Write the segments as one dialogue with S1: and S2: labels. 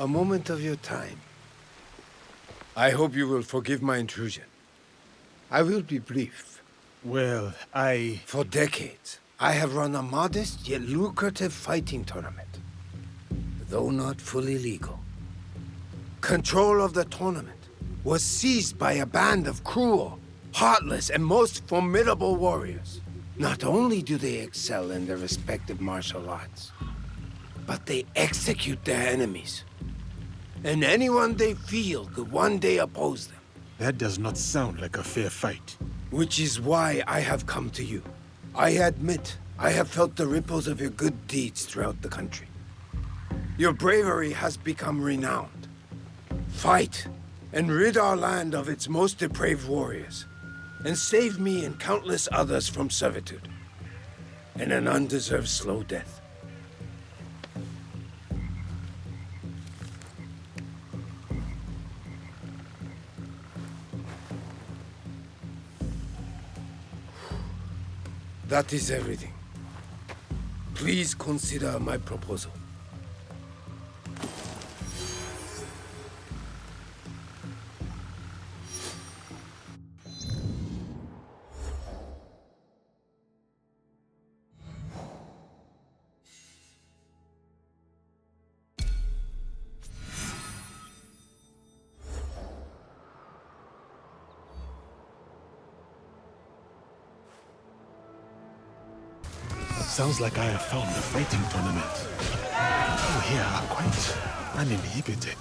S1: a moment of your time. I hope you will forgive my intrusion. I will be brief.
S2: Well,
S1: For decades, I have run a modest yet lucrative fighting tournament, though not fully legal. Control of the tournament was seized by a band of cruel, heartless, and most formidable warriors. Not only do they excel in their respective martial arts, but they execute their enemies. And anyone they feel could one day oppose them.
S2: that does not sound like a fair fight.
S1: Which is why I have come to you. I admit, I have felt the ripples of your good deeds throughout the country. Your bravery has become renowned. Fight, and rid our land of its most depraved warriors, and save me and countless others from servitude, and an undeserved slow death. That is everything. Please consider my proposal.
S2: Sounds like I have found a fighting tournament. People here are quite uninhibited.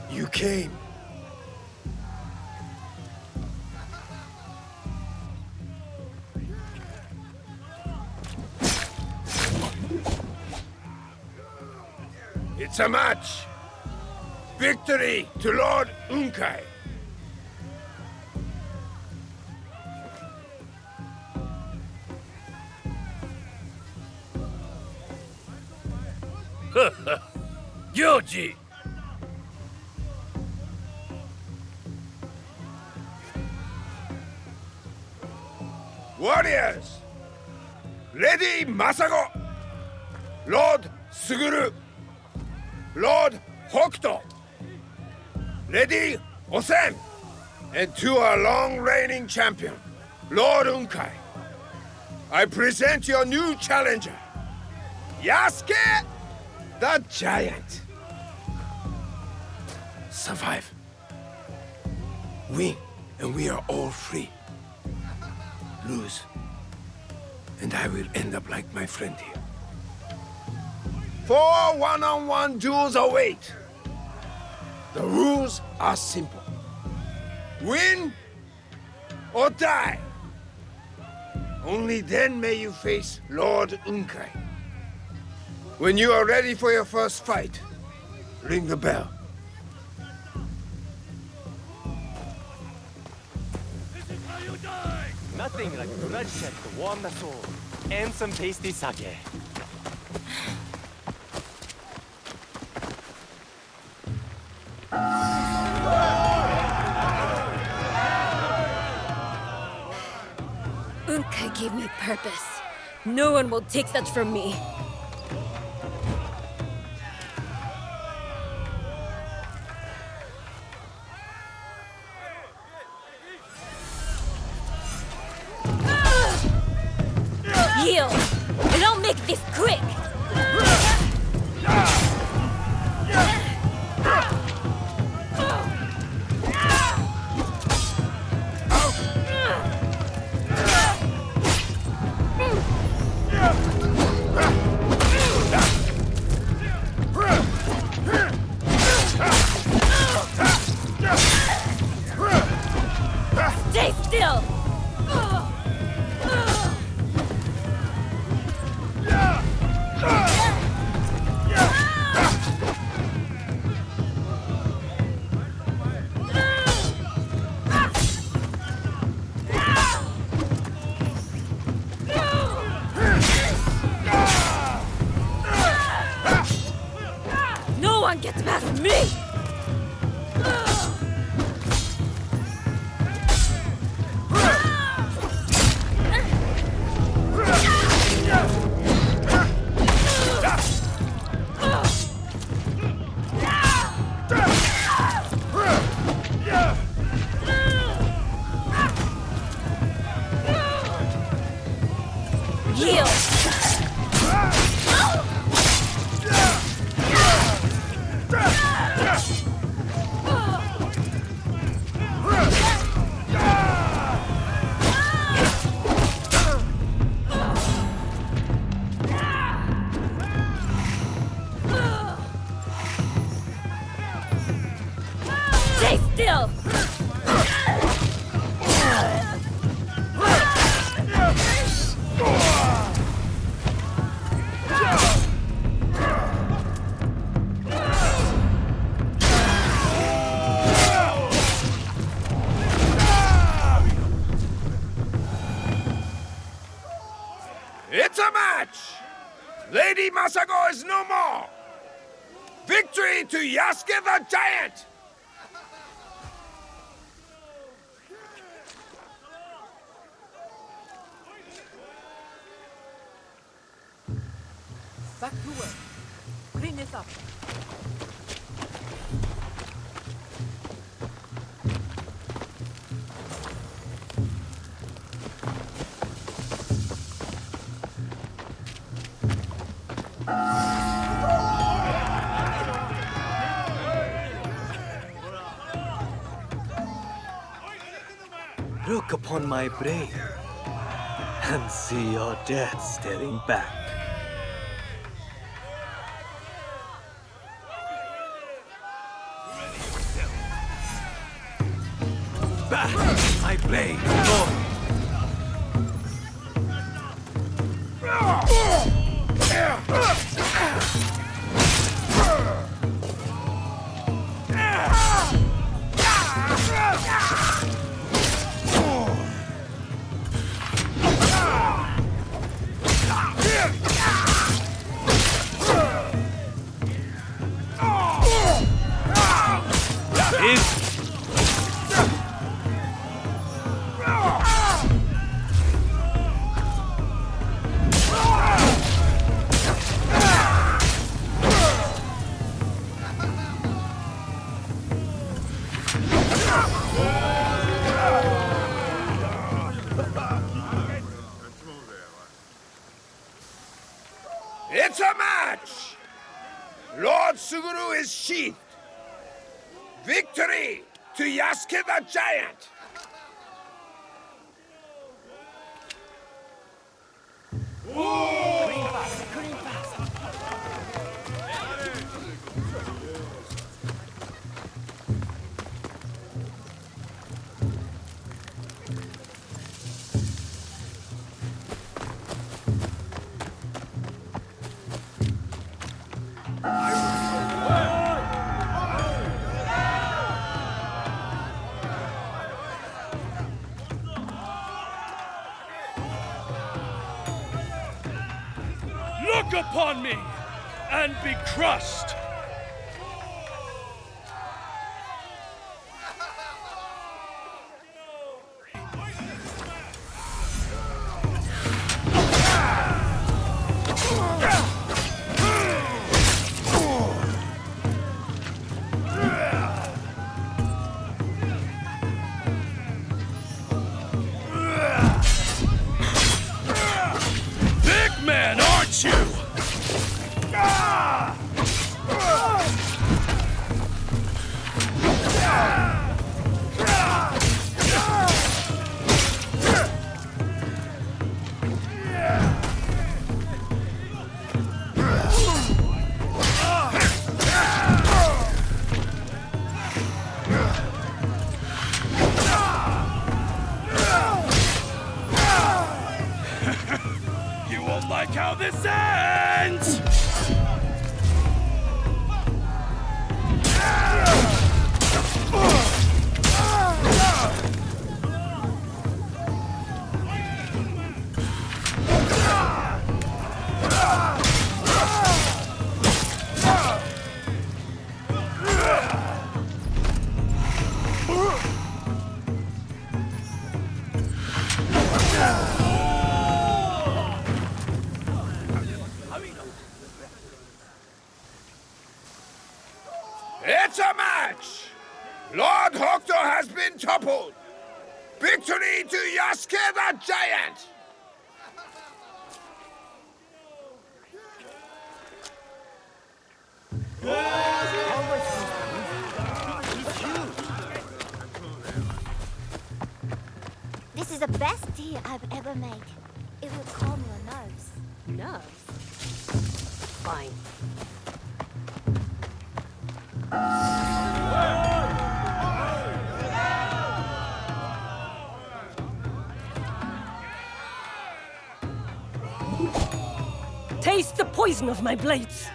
S1: You came. It's a match. Victory to Lord Unkai. Gyoji! Warriors! Lady Masago! Lord Suguru! Lord Hokuto! Lady Osen! And to our long-reigning champion, Lord Unkai, I present your new challenger, Yasuke the Giant. Survive. Win, and we are all free. Lose, and I will end up like my friend here. 4 one-on-one duels await. The rules are simple. Win or die. Only then may you face Lord Unkai. When you are ready for your first fight, ring the bell.
S3: Nothing like bloodshed to warm the soul, and some tasty sake.
S4: Unkai gave me purpose. No one will take such from me. Yield! And I'll make this quick! Stay still! Get past me! Yield! Stay still!
S1: It's a match! Lady Masago is no more! Victory to Yasuke the Giant!
S5: Back to work. Clean this up.
S3: Look upon my blade and see your death staring back. Back my blade, Lord.
S1: It's a match! Lord Suguru is sheathed. Victory to Yasuke the Giant!
S6: Look upon me and be crushed! Big man, aren't you? You won't like how this ends!
S1: Lord Hoctor has been toppled! Victory to Yaske the Giant!
S7: This is the best tea I've ever made. It will calm your nerves.
S4: Nerves? Fine. Taste the poison of my blades!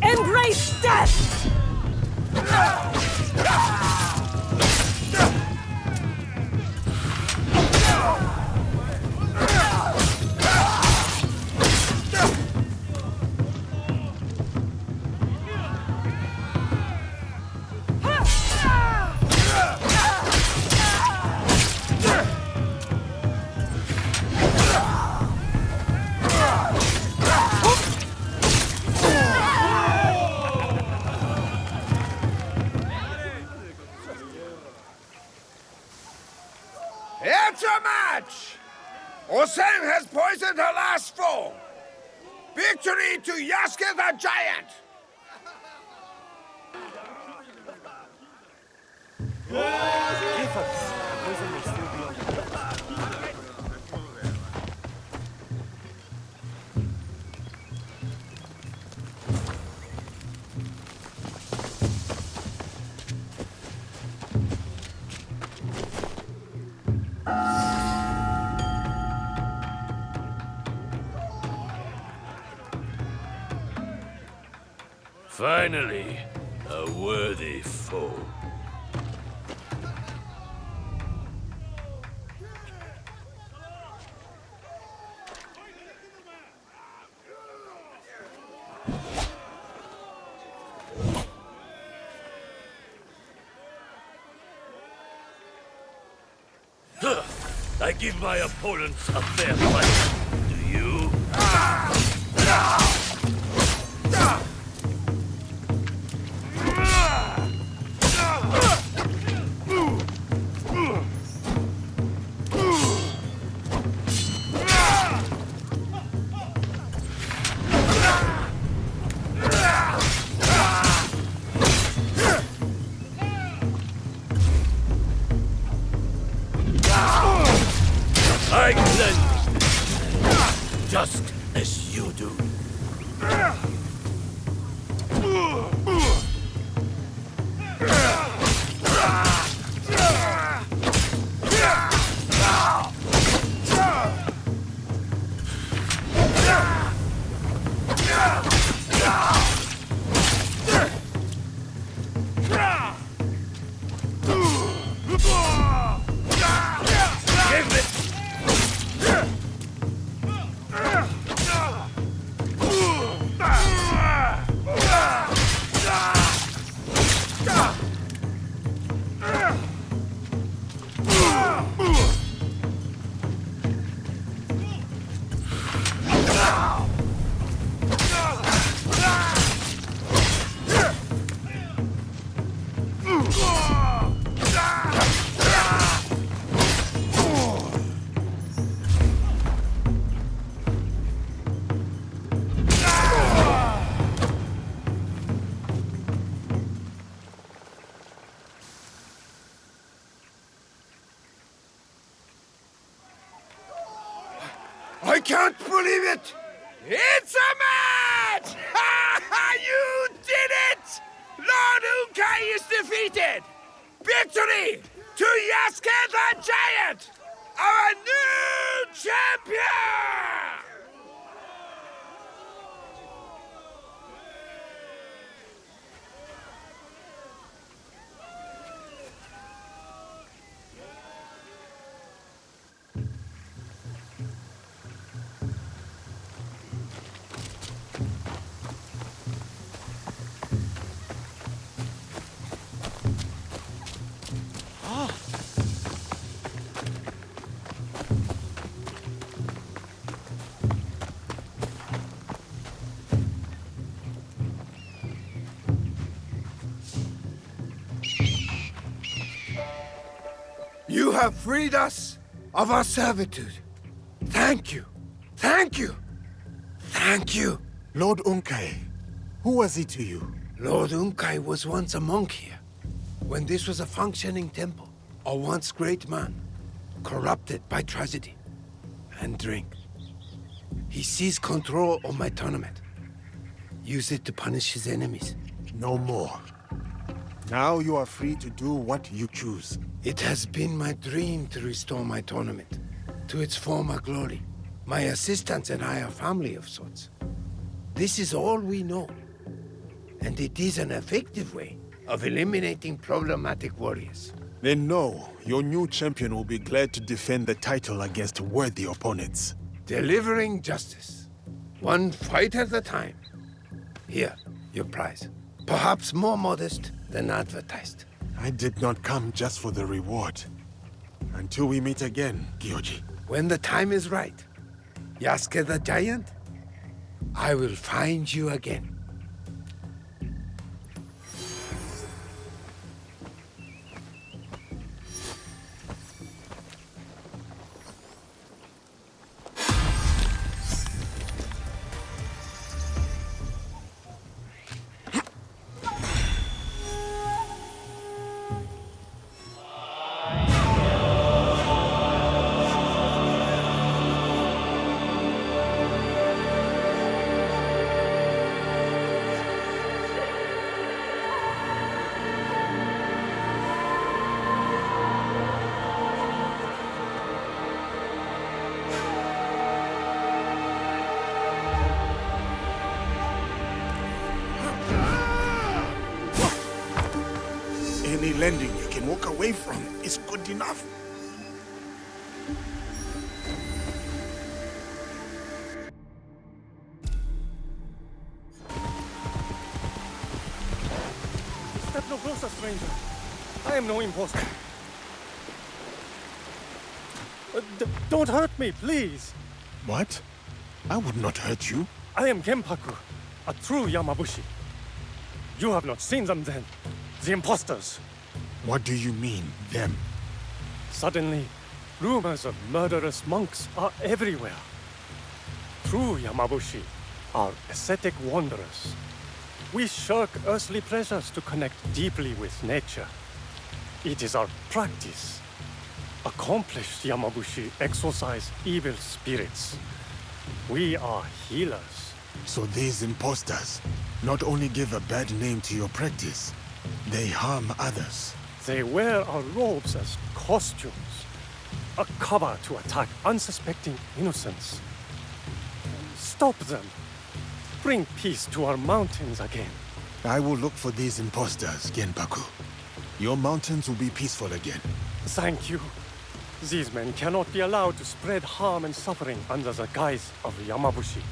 S4: Embrace death!
S1: It's a match! Osen has poisoned her last foe! Victory to Yaske the Giant!
S6: Finally, a worthy foe. I give my opponents a fair fight. Do you? I cleanse just as you do. Give it!
S1: I can't believe it! It's a match! You did it! Lord Unkai is defeated! Victory to Yaske the Giant! Our new Champion! You have freed us of our servitude. Thank you. Thank you. Thank you.
S2: Lord Unkai, who was he to you?
S1: Lord Unkai was once a monk here, when this was a functioning temple. A once great man, corrupted by tragedy and drink. He seized control of my tournament, used it to punish his enemies.
S2: No more. Now you are free to do what you choose.
S1: It has been my dream to restore my tournament to its former glory. My assistants and I are family of sorts. This is all we know. And it is an effective way of eliminating problematic warriors.
S2: Then know, your new champion will be glad to defend the title against worthy opponents.
S1: Delivering justice. One fight at a time. Here, your prize. Perhaps more modest than advertised.
S2: I did not come just for the reward. Until we meet again, Gyoji.
S1: When the time is right, Yasuke the Giant, I will find you again.
S2: Any landing you can walk away from is good enough.
S8: Step no closer, stranger. I am no imposter. Don't hurt me, please.
S2: What? I would not hurt you.
S8: I am Genpaku, a true Yamabushi. You have not seen them then. The imposters.
S2: What do you mean, them?
S8: Suddenly, rumors of murderous monks are everywhere. True Yamabushi are ascetic wanderers. We shirk earthly pleasures to connect deeply with nature. It is our practice. Accomplished Yamabushi exorcise evil spirits. We are healers.
S2: So these imposters not only give a bad name to your practice, they harm others.
S8: They wear our robes as costumes, a cover to attack unsuspecting innocents. Stop them. Bring peace to our mountains again.
S2: I will look for these imposters, Genpaku. Your mountains will be peaceful again.
S8: Thank you. These men cannot be allowed to spread harm and suffering under the guise of Yamabushi.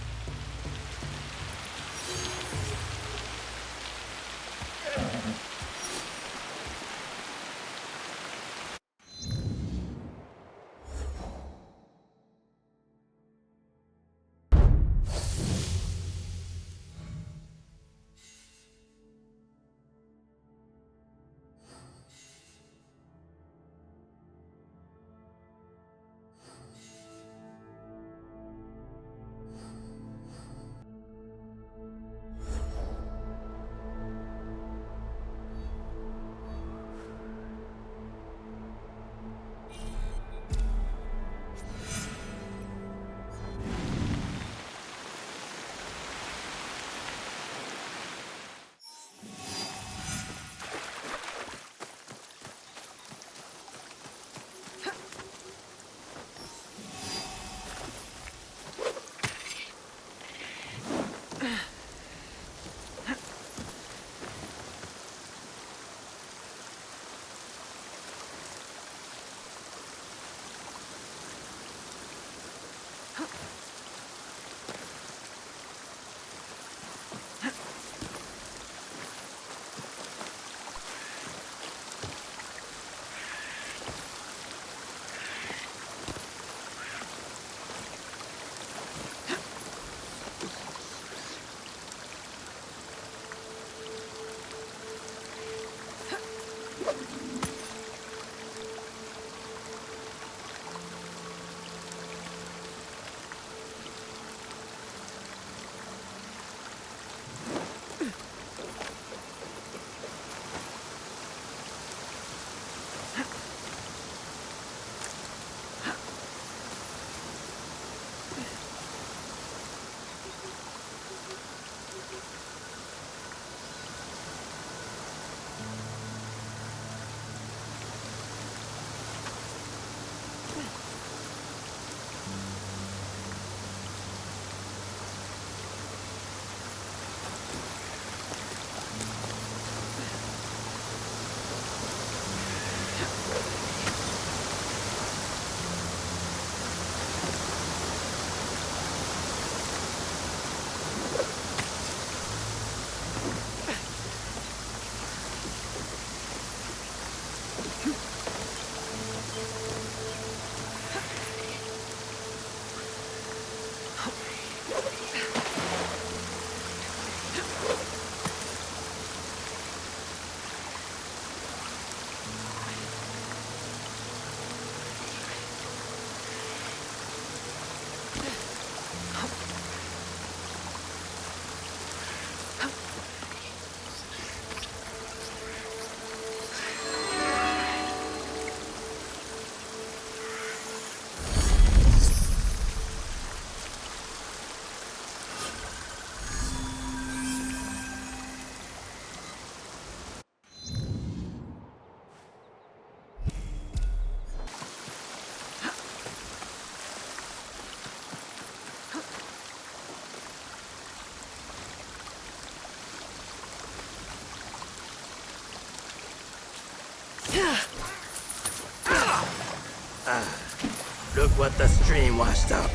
S6: Look what the stream washed up.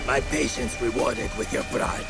S6: My patience rewarded with your blood.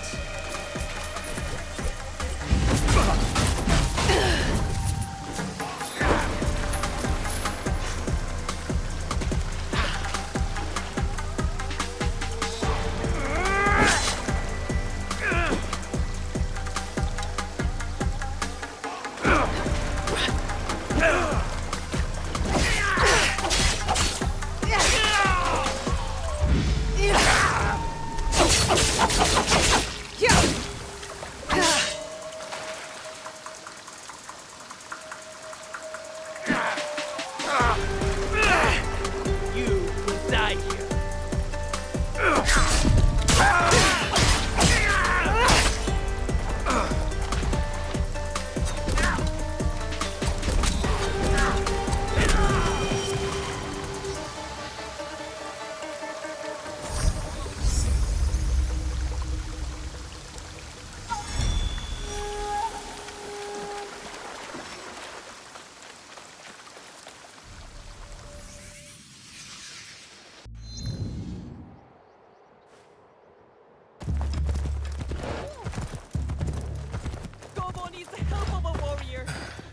S5: Gobo needs the help of a warrior.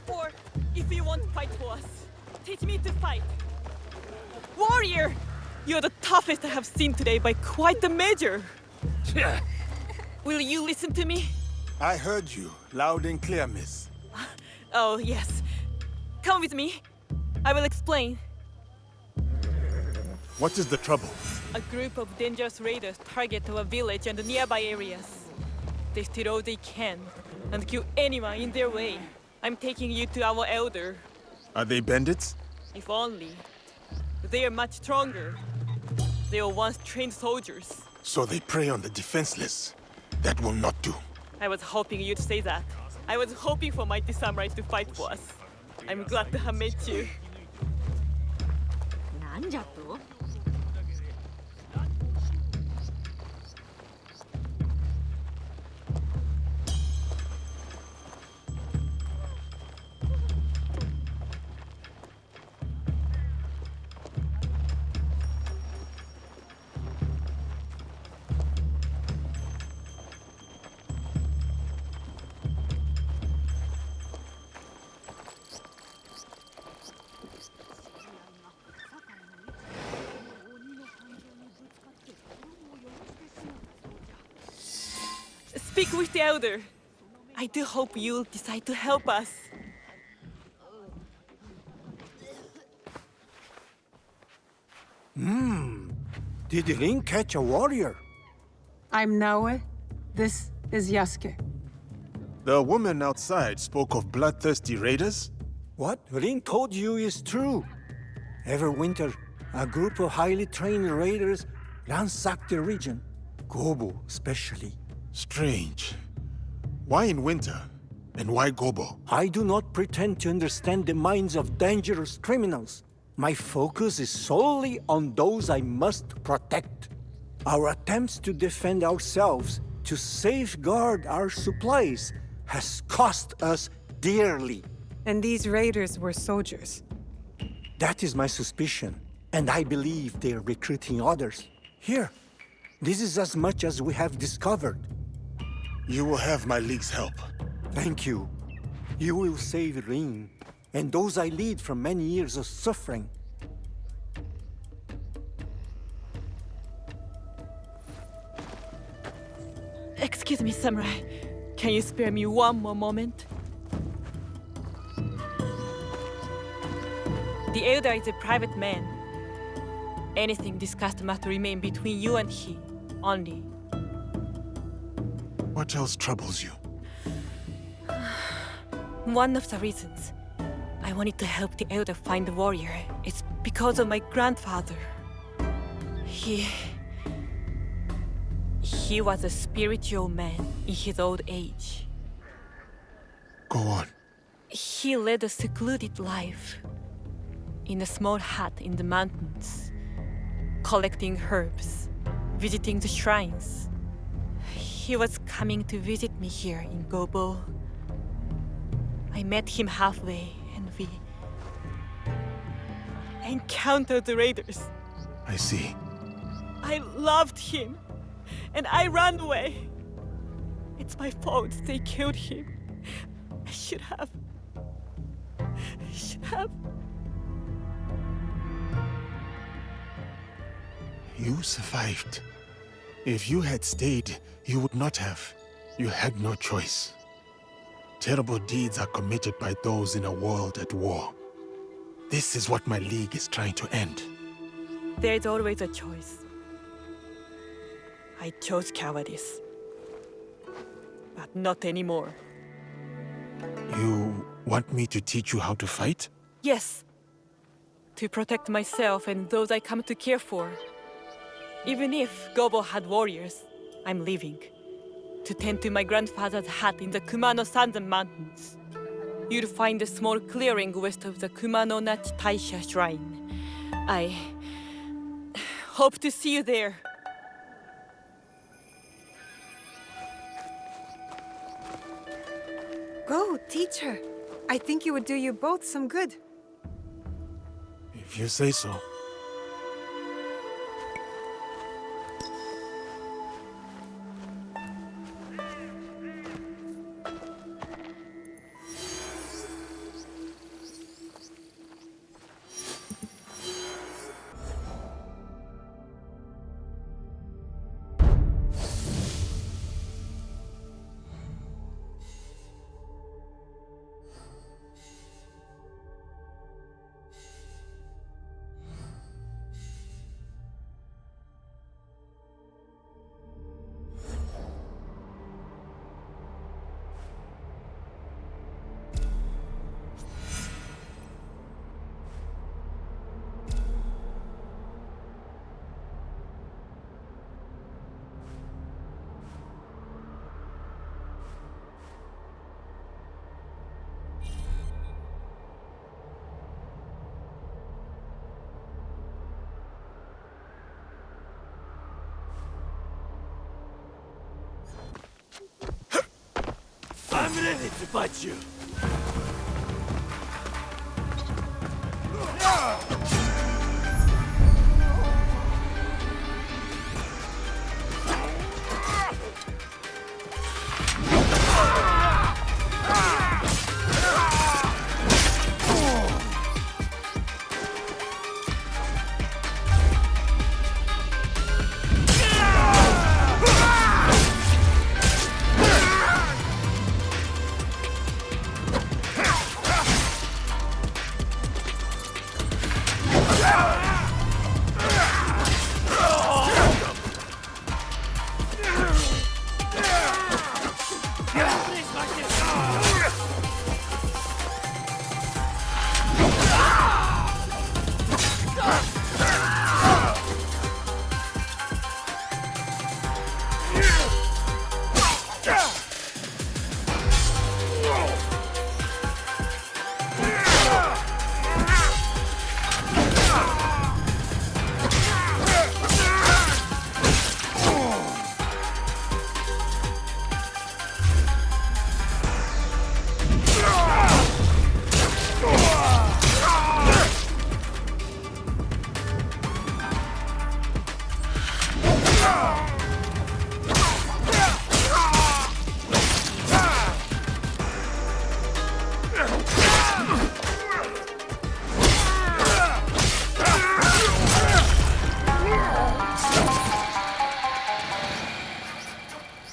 S5: Or, if you won't fight for us, teach me to fight. Warrior! You're the toughest I have seen today by quite a measure. Will you listen to me?
S9: I heard you, loud and clear, miss.
S5: Oh, yes. Come with me. I will explain.
S2: What is the trouble?
S5: A group of dangerous raiders target our village and the nearby areas. They steal all they can and kill anyone in their way. I'm taking you to our elder.
S2: Are they bandits?
S5: If only. They are much stronger. They were once trained soldiers.
S2: So they prey on the defenseless. That will not do.
S5: I was hoping you'd say that. I was hoping for mighty samurai to fight for us. I'm glad to have met you.
S4: なんじゃと
S5: Speak with the elder. I do hope you'll decide to help us.
S1: Did Ring catch a warrior?
S10: I'm Naue. This is Yasuke.
S9: The woman outside spoke of bloodthirsty raiders?
S1: What Rin told you is true. Every winter, a group of highly trained raiders ransack the region, Gobo especially.
S9: Strange. Why in winter? And why Gobo?
S1: I do not pretend to understand the minds of dangerous criminals. My focus is solely on those I must protect. Our attempts to defend ourselves, to safeguard our supplies, has cost us dearly.
S10: And these raiders were soldiers.
S1: That is my suspicion, and I believe they are recruiting others. Here, this is as much as we have discovered.
S9: You will have my league's help.
S1: Thank you. You will save Rin, and those I lead from many years of suffering.
S5: Excuse me, Samurai. Can you spare me one more moment? The Elder is a private man. Anything discussed must remain between you and he, only.
S9: What else troubles you?
S5: One of the reasons I wanted to help the Elder find the warrior is because of my grandfather. He was a spiritual man in his old age.
S9: Go on.
S5: He led a secluded life in a small hut in the mountains, collecting herbs, visiting the shrines. He was coming to visit me here in Gobo. I met him halfway and we encountered the raiders.
S9: I see.
S5: I loved him and I ran away. It's my fault they killed him. I should have.
S9: You survived. If you had stayed, you would not have. You had no choice. Terrible deeds are committed by those in a world at war. This is what my league is trying to end.
S5: There's always a choice. I chose cowardice. But not anymore.
S9: You want me to teach you how to fight?
S5: Yes. To protect myself and those I come to care for. Even if Gobo had warriors, I'm leaving. To tend to my grandfather's hut in the Kumano-Sanzen Mountains. You'll find a small clearing west of the Kumano-Nachi Taisha Shrine. I hope to see you there.
S10: Go, teach her. I think it would do you both some good.
S9: If you say so.
S6: I'm ready to fight you.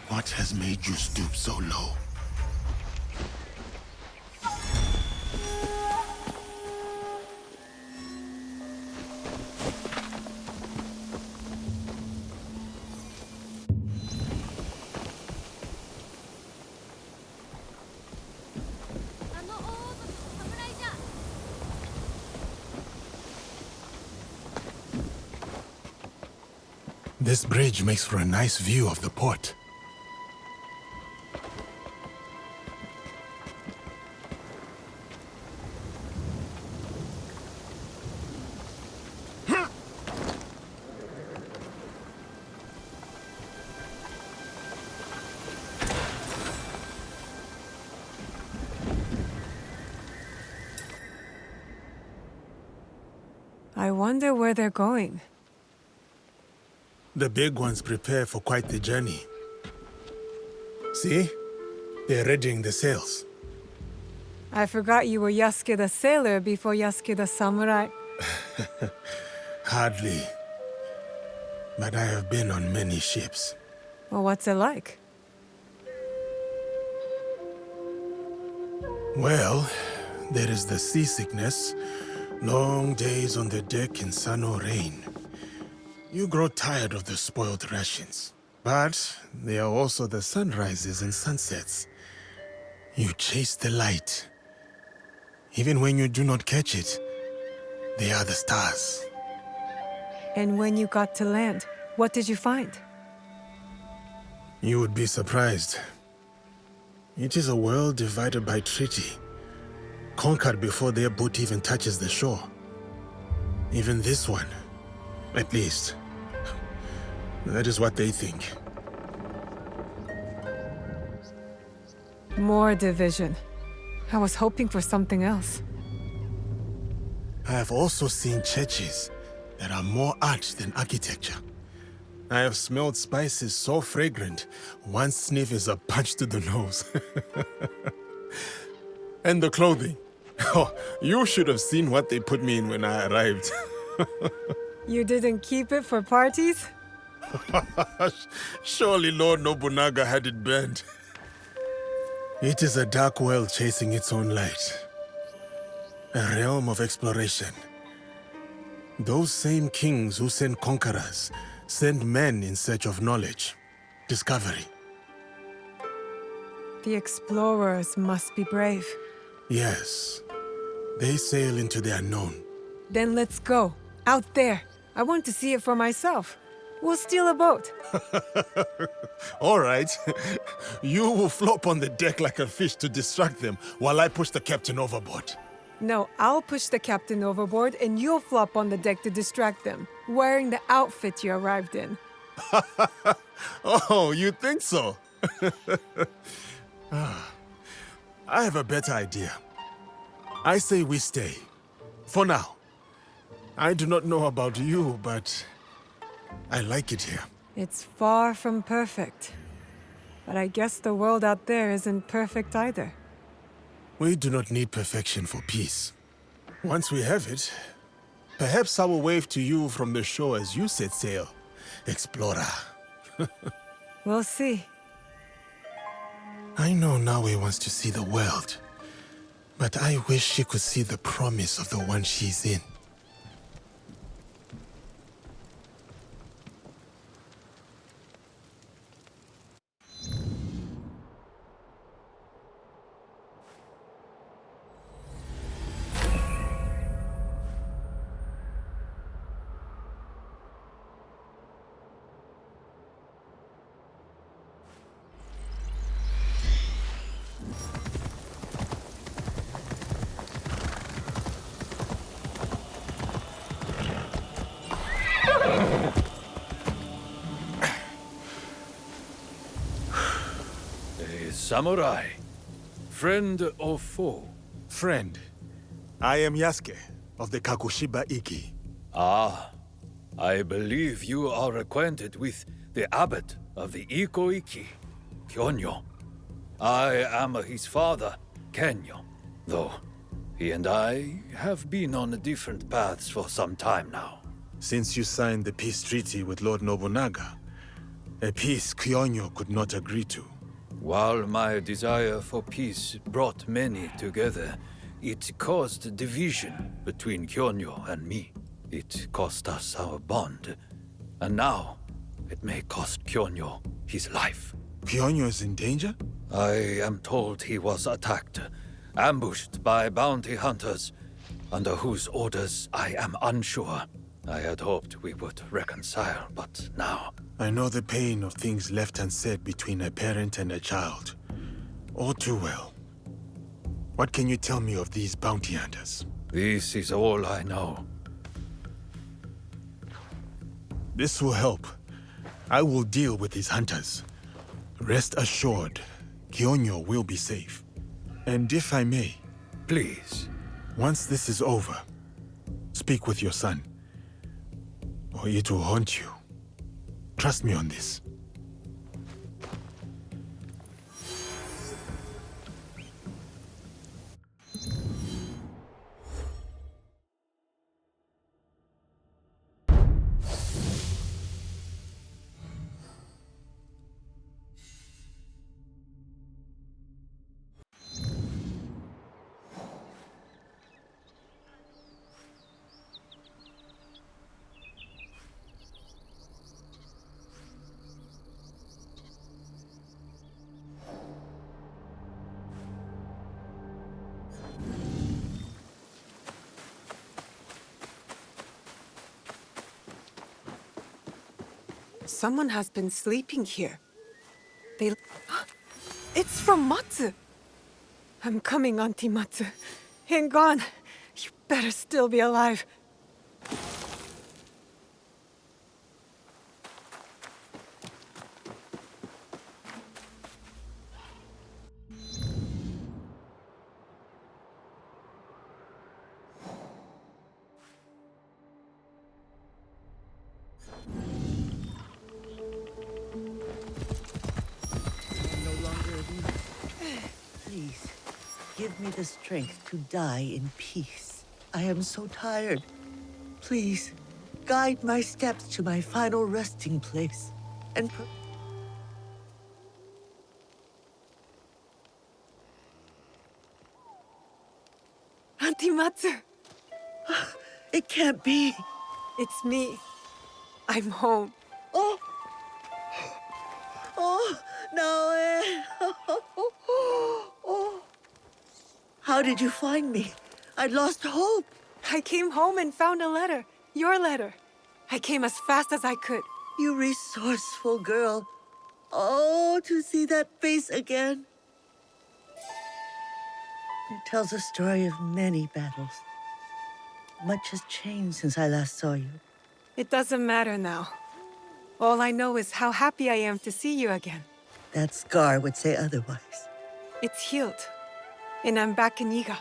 S9: What has made you stoop so low? This bridge makes for a nice view of the port.
S10: I wonder where they're going.
S9: The big ones prepare for quite the journey. See? They're readying the sails.
S10: I forgot you were Yasuke the sailor before Yasuke the samurai.
S9: Hardly. But I have been on many ships.
S10: Well, what's it like?
S9: Well, there is the seasickness, long days on the deck in sun or rain. You grow tired of the spoiled rations. But there are also the sunrises and sunsets. You chase the light. Even when you do not catch it, they are the stars.
S10: And when you got to land, what did you find?
S9: You would be surprised. It is a world divided by treaty, conquered before their boat even touches the shore. Even this one, at least. That is what they think.
S10: More division. I was hoping for something else.
S9: I have also seen churches that are more art than architecture. I have smelled spices so fragrant, one sniff is a punch to the nose. And the clothing. Oh, you should have seen what they put me in when I arrived.
S10: You didn't keep it for parties?
S9: Surely Lord Nobunaga had it banned. It is a dark world chasing its own light. A realm of exploration. Those same kings who send conquerors send men in search of knowledge, discovery.
S10: The explorers must be brave.
S9: Yes. They sail into the unknown.
S10: Then let's go. Out there. I want to see it for myself. We'll steal a boat.
S9: All right. You will flop on the deck like a fish to distract them while I push the captain overboard.
S10: No, I'll push the captain overboard and you'll flop on the deck to distract them, wearing the outfit you arrived in.
S9: Oh, you think so? I have a better idea. I say we stay. For now. I do not know about you, but I like it here.
S10: It's far from perfect. But I guess the world out there isn't perfect either.
S9: We do not need perfection for peace. Once we have it, perhaps I will wave to you from the shore as you set sail, explorer.
S10: We'll see.
S9: I know Naue wants to see the world, but I wish she could see the promise of the one she's in.
S11: Samurai. Friend or foe?
S9: Friend, I am Yasuke of the Kakushiba Iki.
S11: Ah, I believe you are acquainted with the abbot of the Iko-Iki, Kyonyo. I am his father, Kenyo, though he and I have been on different paths for some time now.
S9: Since you signed the peace treaty with Lord Nobunaga, a peace Kyonyo could not agree to.
S11: While my desire for peace brought many together, it caused division between Kyonyo and me. It cost us our bond, and now it may cost Kyonyo his life.
S9: Kyonyo is in danger?
S11: I am told he was attacked, ambushed by bounty hunters, under whose orders I am unsure. I had hoped we would reconcile, but now...
S9: I know the pain of things left unsaid between a parent and a child. All too well. What can you tell me of these bounty hunters?
S11: This is all I know.
S9: This will help. I will deal with these hunters. Rest assured, Kyonyo will be safe. And if I may...
S11: Please.
S9: Once this is over, speak with your son, or it will haunt you. Trust me on this.
S10: Someone has been sleeping here. It's from Matsu! I'm coming, Auntie Matsu. Hang on. You better still be alive.
S12: Please, give me the strength to die in peace. I am so tired. Please, guide my steps to my final resting place. And
S10: Auntie Matsu!
S12: It can't be.
S10: It's me. I'm home.
S12: Oh! Oh, no. Oh. How did you find me? I lost hope.
S10: I came home and found a letter. Your letter. I came as fast as I could.
S12: You resourceful girl. Oh, to see that face again. It tells a story of many battles. Much has changed since I last saw you.
S10: It doesn't matter now. All I know is how happy I am to see you again.
S12: That scar would say otherwise.
S10: It's healed. And I'm back in Iga.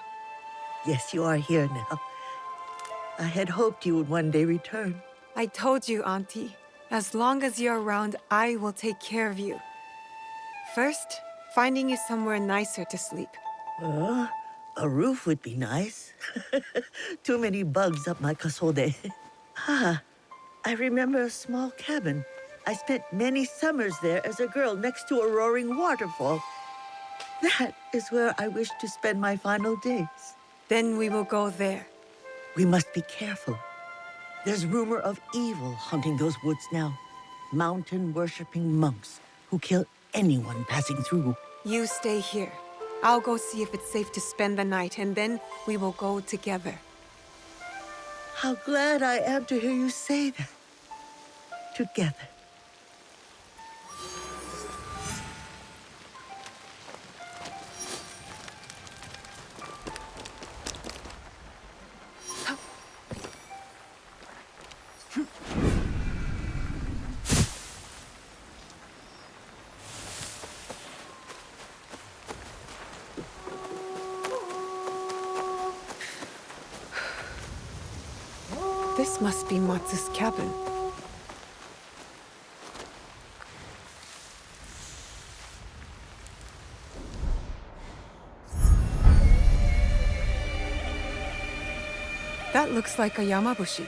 S12: Yes, you are here now. I had hoped you would one day return.
S10: I told you, Auntie. As long as you're around, I will take care of you. First, finding you somewhere nicer to sleep.
S12: A roof would be nice. Too many bugs up my kasode. I remember a small cabin. I spent many summers there as a girl next to a roaring waterfall. That is where I wish to spend my final days.
S10: Then we will go there.
S12: We must be careful. There's rumor of evil haunting those woods now. Mountain-worshipping monks who kill anyone passing through.
S10: You stay here. I'll go see if it's safe to spend the night, and then we will go together.
S12: How glad I am to hear you say that. Together.
S10: This must be Matsu's cabin. That looks like a Yamabushi.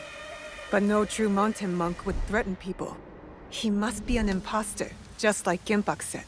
S10: But no true mountain monk would threaten people. He must be an imposter, just like Genpak said.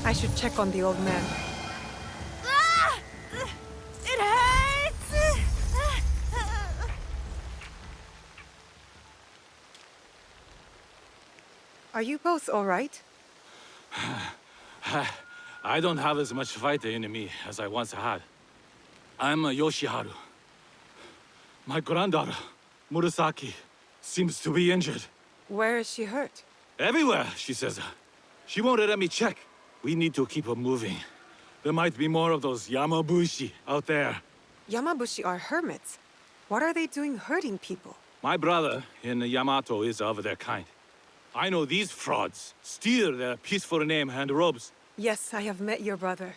S10: I should check on the old man.
S7: Ah! It hurts!
S10: Are you both all right?
S13: I don't have as much fight in me as I once had. I'm Yoshiharu. My granddaughter, Murasaki, seems to be injured.
S10: Where is she hurt?
S13: Everywhere, she says. She won't let me check. We need to keep her moving. There might be more of those Yamabushi out there.
S10: Yamabushi are hermits. What are they doing hurting people?
S13: My brother in Yamato is of their kind. I know these frauds steal their peaceful name and robes.
S10: Yes, I have met your brother.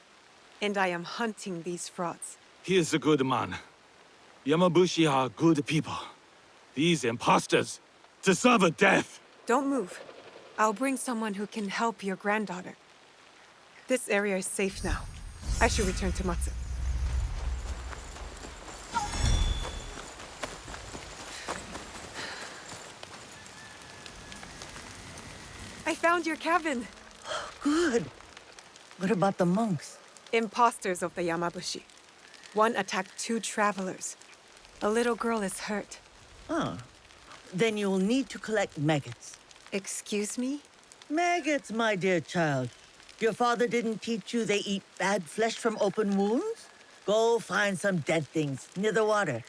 S10: And I am hunting these frauds.
S13: He is a good man. Yamabushi are good people. These imposters deserve a death.
S10: Don't move. I'll bring someone who can help your granddaughter. This area is safe now. I should return to Matsu. I found your cabin.
S12: Good. What about the monks?
S10: Imposters of the Yamabushi. One attacked 2 travelers. A little girl is hurt.
S12: Oh. Then you'll need to collect maggots.
S10: Excuse me?
S12: Maggots, my dear child. Your father didn't teach you they eat bad flesh from open wounds? Go find some dead things near the water.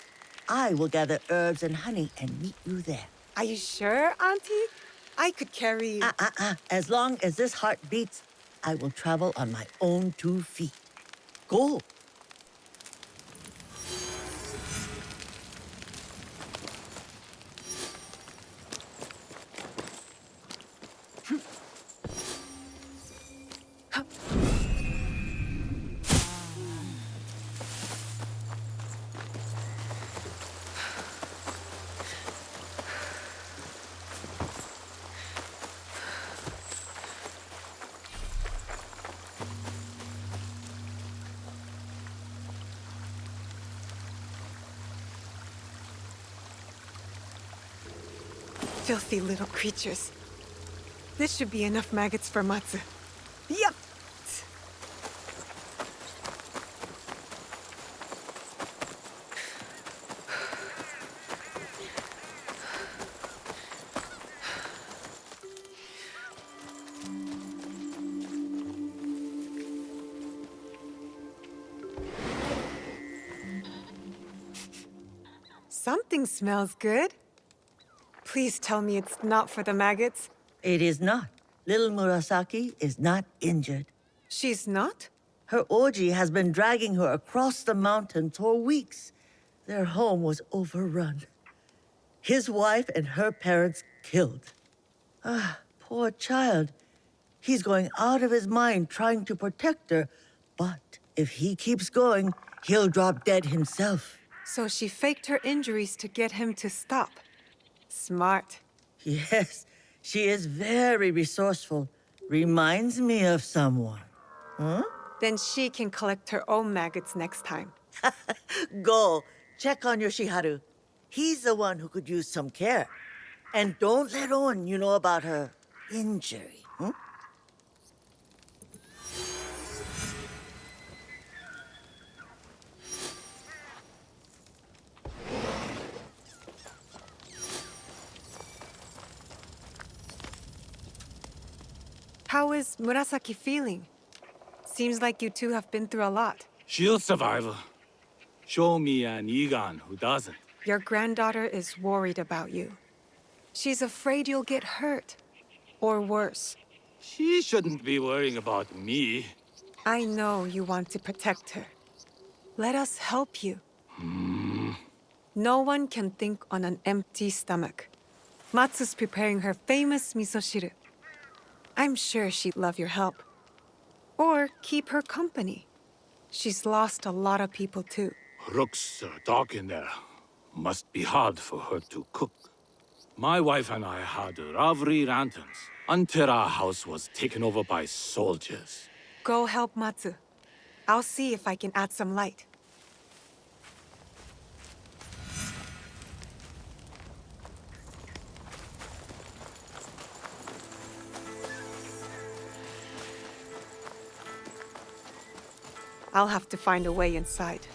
S12: I will gather herbs and honey and meet you there.
S10: Are you sure, Auntie? I could carry...
S12: As long as this heart beats, I will travel on my own 2 feet. Go.
S10: Filthy little creatures. This should be enough maggots for Matsu. Yup! Something smells good. Please tell me it's not for the maggots.
S12: It is not. Little Murasaki is not injured.
S10: She's not?
S12: Her Oji has been dragging her across the mountains for weeks. Their home was overrun. His wife and her parents killed. Ah, poor child. He's going out of his mind trying to protect her, but if he keeps going, he'll drop dead himself.
S10: So she faked her injuries to get him to stop. Smart.
S12: Yes, she is very resourceful. Reminds me of someone. Huh?
S10: Then she can collect her own maggots next time.
S12: Go, check on Yoshiharu. He's the one who could use some care. And don't let on you know about her injury. Hmm?
S10: How is Murasaki feeling? Seems like you two have been through a lot.
S13: She'll survive. Show me an Igan who doesn't.
S10: Your granddaughter is worried about you. She's afraid you'll get hurt. Or worse.
S13: She shouldn't be worrying about me.
S10: I know you want to protect her. Let us help you. No one can think on an empty stomach. Matsu's preparing her famous misoshiru. I'm sure she'd love your help. Or keep her company. She's lost a lot of people too.
S13: Looks dark in there. Must be hard for her to cook. My wife and I had lovely lanterns until our house was taken over by soldiers.
S10: Go help Matsu. I'll see if I can add some light. I'll have to find a way inside.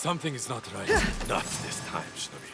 S14: Something is not right. Not this time, Shinobi.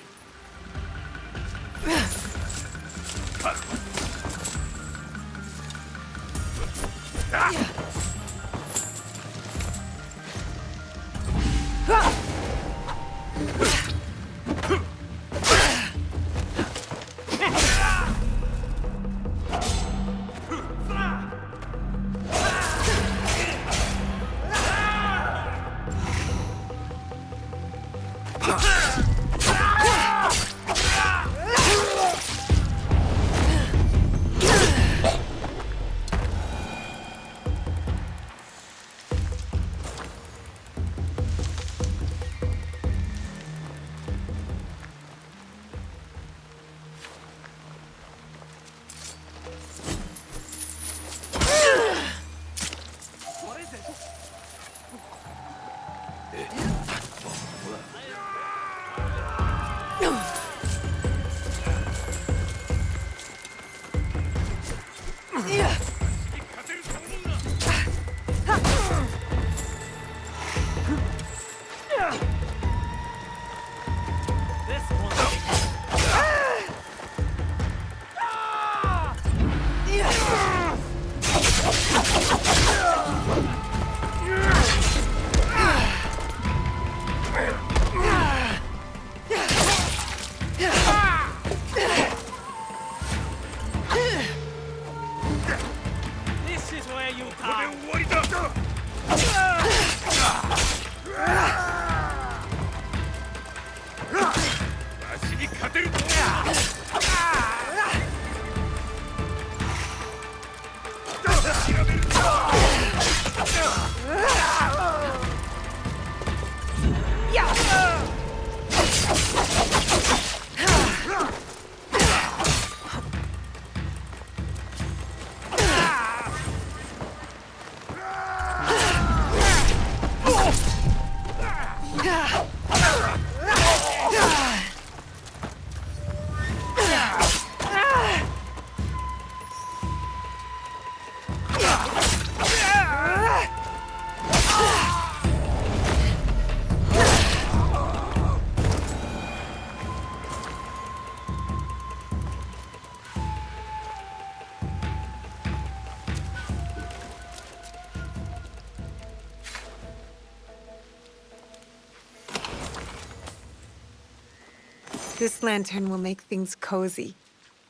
S10: This lantern will make things cozy.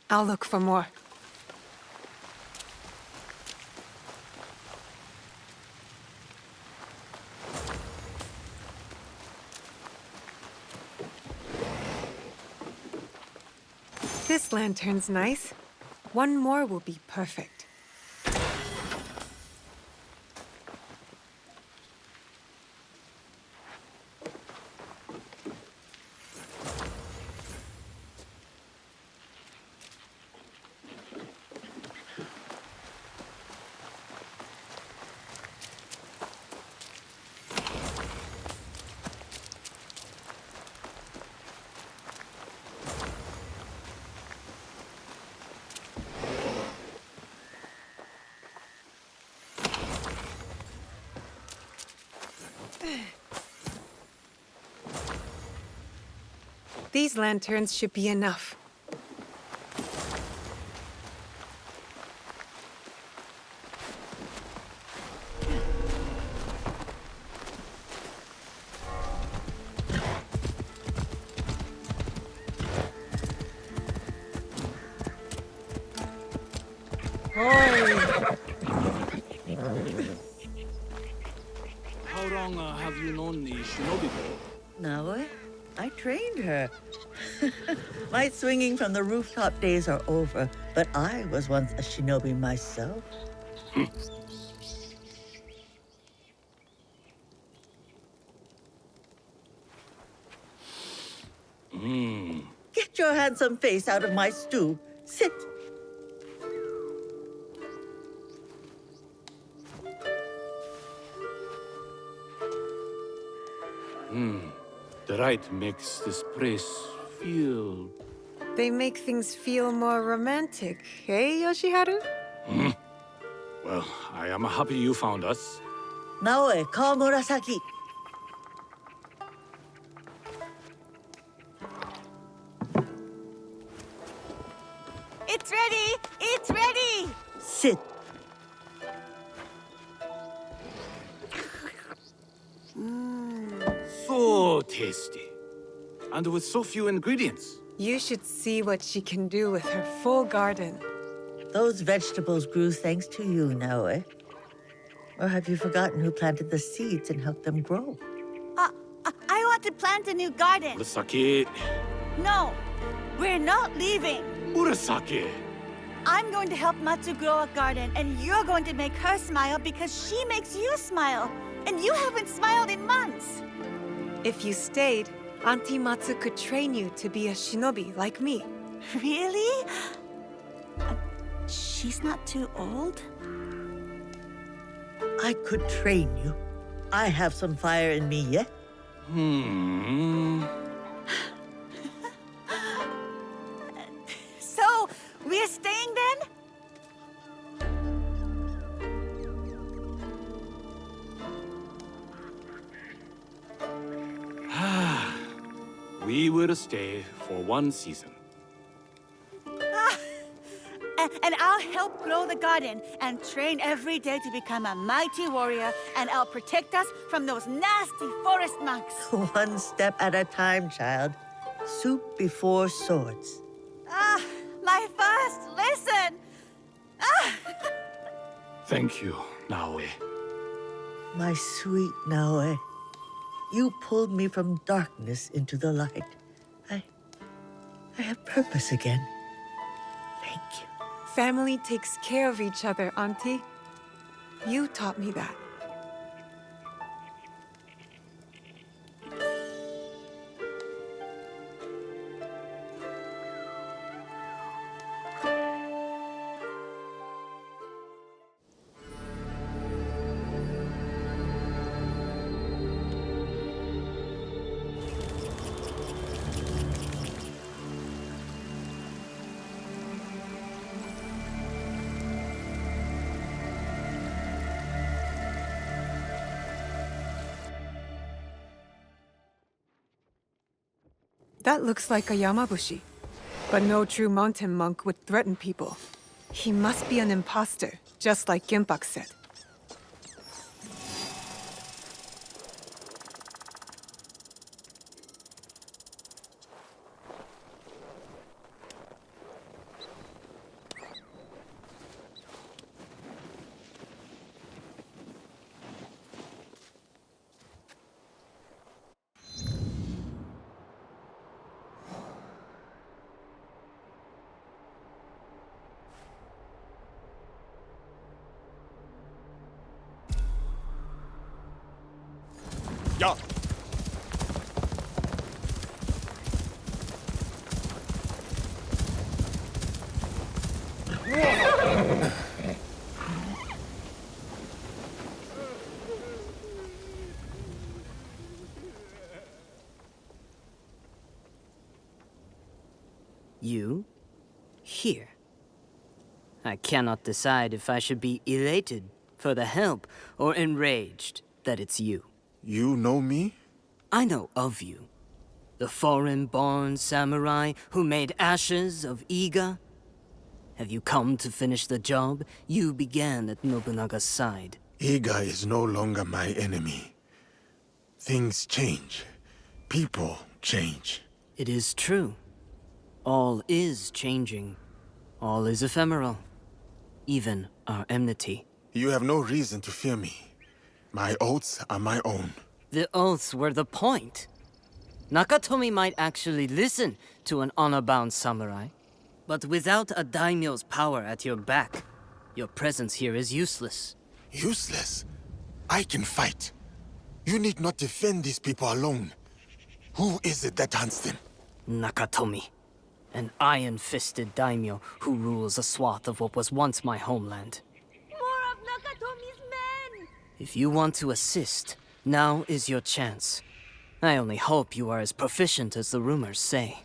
S10: I'll look for more. This lantern's nice. One more will be perfect. These lanterns should be enough.
S13: How long have you known the shinobi girl?
S12: Naoe, I trained her. My swinging from the rooftop days are over, but I was once a shinobi myself. Get your handsome face out of my stew. Sit.
S13: The rite makes this place feel...
S10: They make things feel more romantic, hey, Yoshiharu?
S13: Well, I am happy you found us.
S12: Naoe, call Murasaki.
S7: It's ready! It's ready!
S12: Sit.
S13: So tasty. And with so few ingredients.
S10: You should see what she can do with her full garden.
S12: Those vegetables grew thanks to you, Naoe. Or have you forgotten who planted the seeds and helped them grow?
S7: I want to plant a new garden.
S13: Murasaki.
S7: No, we're not leaving.
S13: Murasaki.
S7: I'm going to help Matsu grow a garden, and you're going to make her smile because she makes you smile. And you haven't smiled in months.
S10: If you stayed, Auntie Matsu could train you to be a shinobi like me.
S7: Really? She's not too old?
S12: I could train you. I have some fire in me yet.
S7: So, we're staying then?
S13: We will stay for 1 season.
S7: And I'll help grow the garden and train every day to become a mighty warrior, and I'll protect us from those nasty forest monks.
S12: 1 step at a time, child. Soup before swords.
S7: My first lesson!
S13: Thank you, Naoe.
S12: My sweet Naoe. You pulled me from darkness into the light. I have purpose again. Thank you.
S10: Family takes care of each other, Auntie. You taught me that. That looks like a Yamabushi. But no true mountain monk would threaten people. He must be an imposter, just like Genpak said.
S2: Yeah.
S15: You? Here. I cannot decide if I should be elated for the help or enraged that it's you.
S9: You know me?
S15: I know of you. The foreign-born samurai who made ashes of Iga. Have you come to finish the job you began at Nobunaga's side?
S9: Iga is no longer my enemy. Things change. People change.
S15: It is true. All is changing. All is ephemeral. Even our enmity.
S9: You have no reason to fear me. My oaths are my own.
S15: The oaths were the point. Nakatomi might actually listen to an honor-bound samurai. But without a daimyo's power at your back, your presence here is useless.
S9: Useless? I can fight. You need not defend these people alone. Who is it that hunts them?
S15: Nakatomi. An iron-fisted daimyo who rules a swath of what was once my homeland.
S7: More of Nakatomi's men!
S15: If you want to assist, now is your chance. I only hope you are as proficient as the rumors say.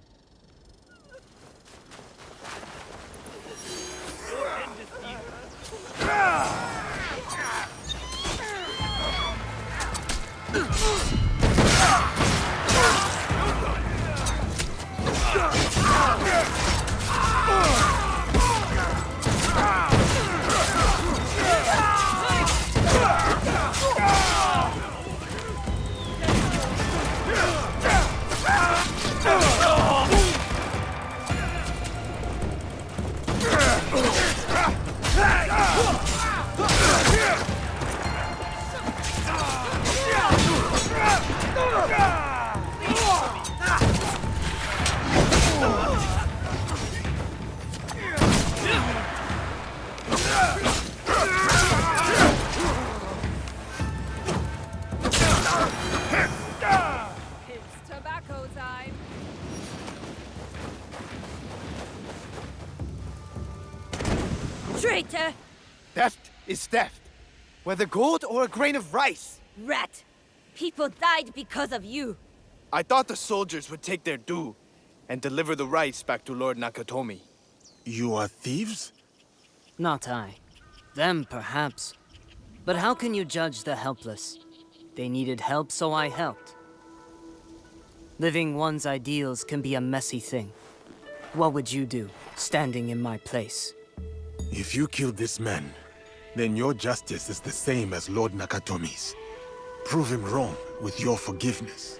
S4: Traitor!
S16: Theft is theft, whether gold or a grain of rice.
S4: Rat! People died because of you.
S16: I thought the soldiers would take their due and deliver the rice back to Lord Nakatomi.
S9: You are thieves?
S15: Not I. Them, perhaps. But how can you judge the helpless? They needed help, so I helped. Living one's ideals can be a messy thing. What would you do, standing in my place?
S9: If you killed this man, then your justice is the same as Lord Nakatomi's. Prove him wrong with your forgiveness.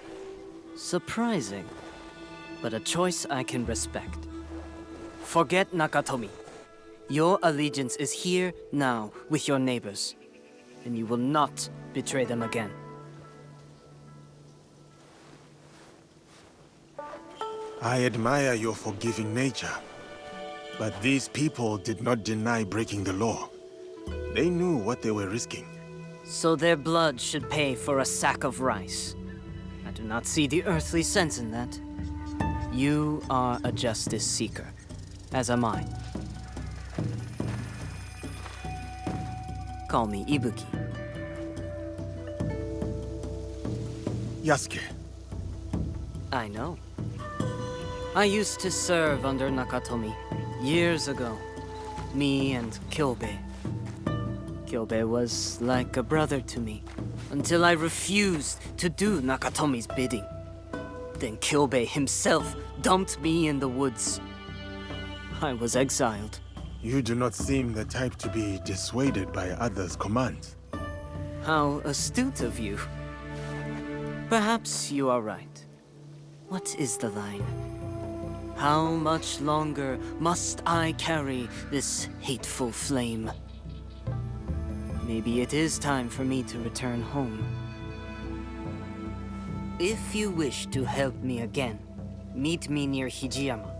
S15: Surprising, but a choice I can respect. Forget Nakatomi. Your allegiance is here, now, with your neighbors. And you will not betray them again.
S9: I admire your forgiving nature. But these people did not deny breaking the law. They knew what they were risking.
S15: So their blood should pay for a sack of rice. I do not see the earthly sense in that. You are a justice seeker, as am I. Call me Ibuki.
S9: Yasuke.
S15: I know. I used to serve under Nakatomi years ago. Me and Kyobei. Kyobei was like a brother to me, until I refused to do Nakatomi's bidding. Then Kyobei himself dumped me in the woods. I was exiled.
S9: You do not seem the type to be dissuaded by others' commands.
S15: How astute of you. Perhaps you are right. What is the line? How much longer must I carry this hateful flame? Maybe it is time for me to return home. If you wish to help me again, meet me near Hijiyama.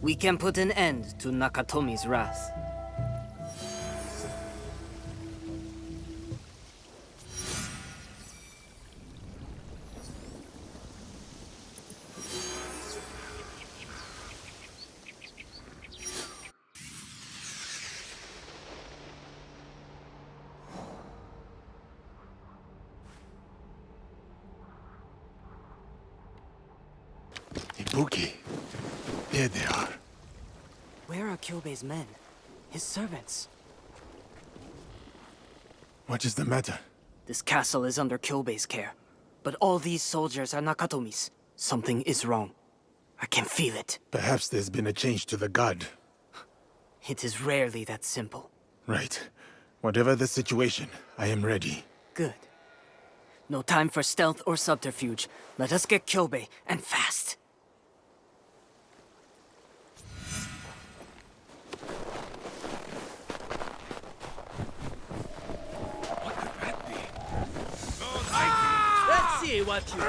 S15: We can put an end to Nakatomi's wrath.
S9: Ibuki. There they are.
S15: Where are Kyobei's men? His servants?
S9: What is the matter?
S15: This castle is under Kyobei's care. But all these soldiers are Nakatomi's. Something is wrong. I can feel it.
S9: Perhaps there's been a change to the guard.
S15: It is rarely that simple.
S9: Right. Whatever the situation, I am ready.
S15: Good. No time for stealth or subterfuge. Let us get Kyobei, and fast.
S6: Let's see what you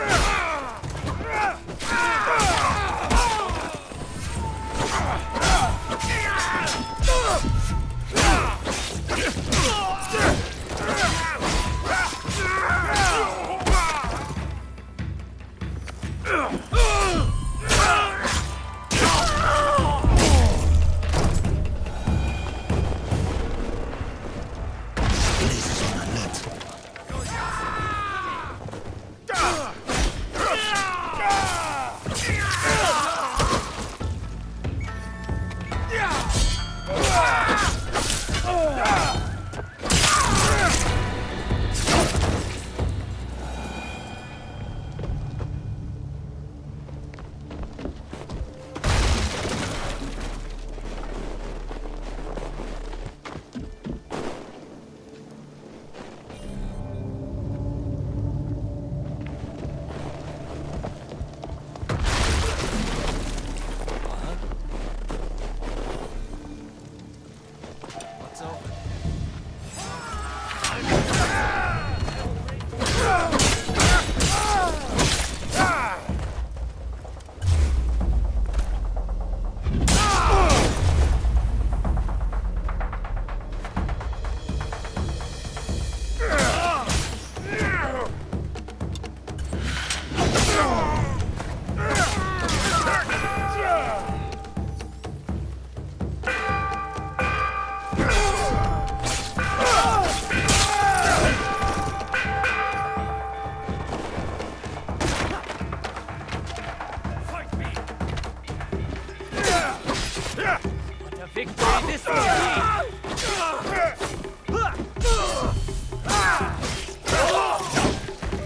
S3: Victory this way!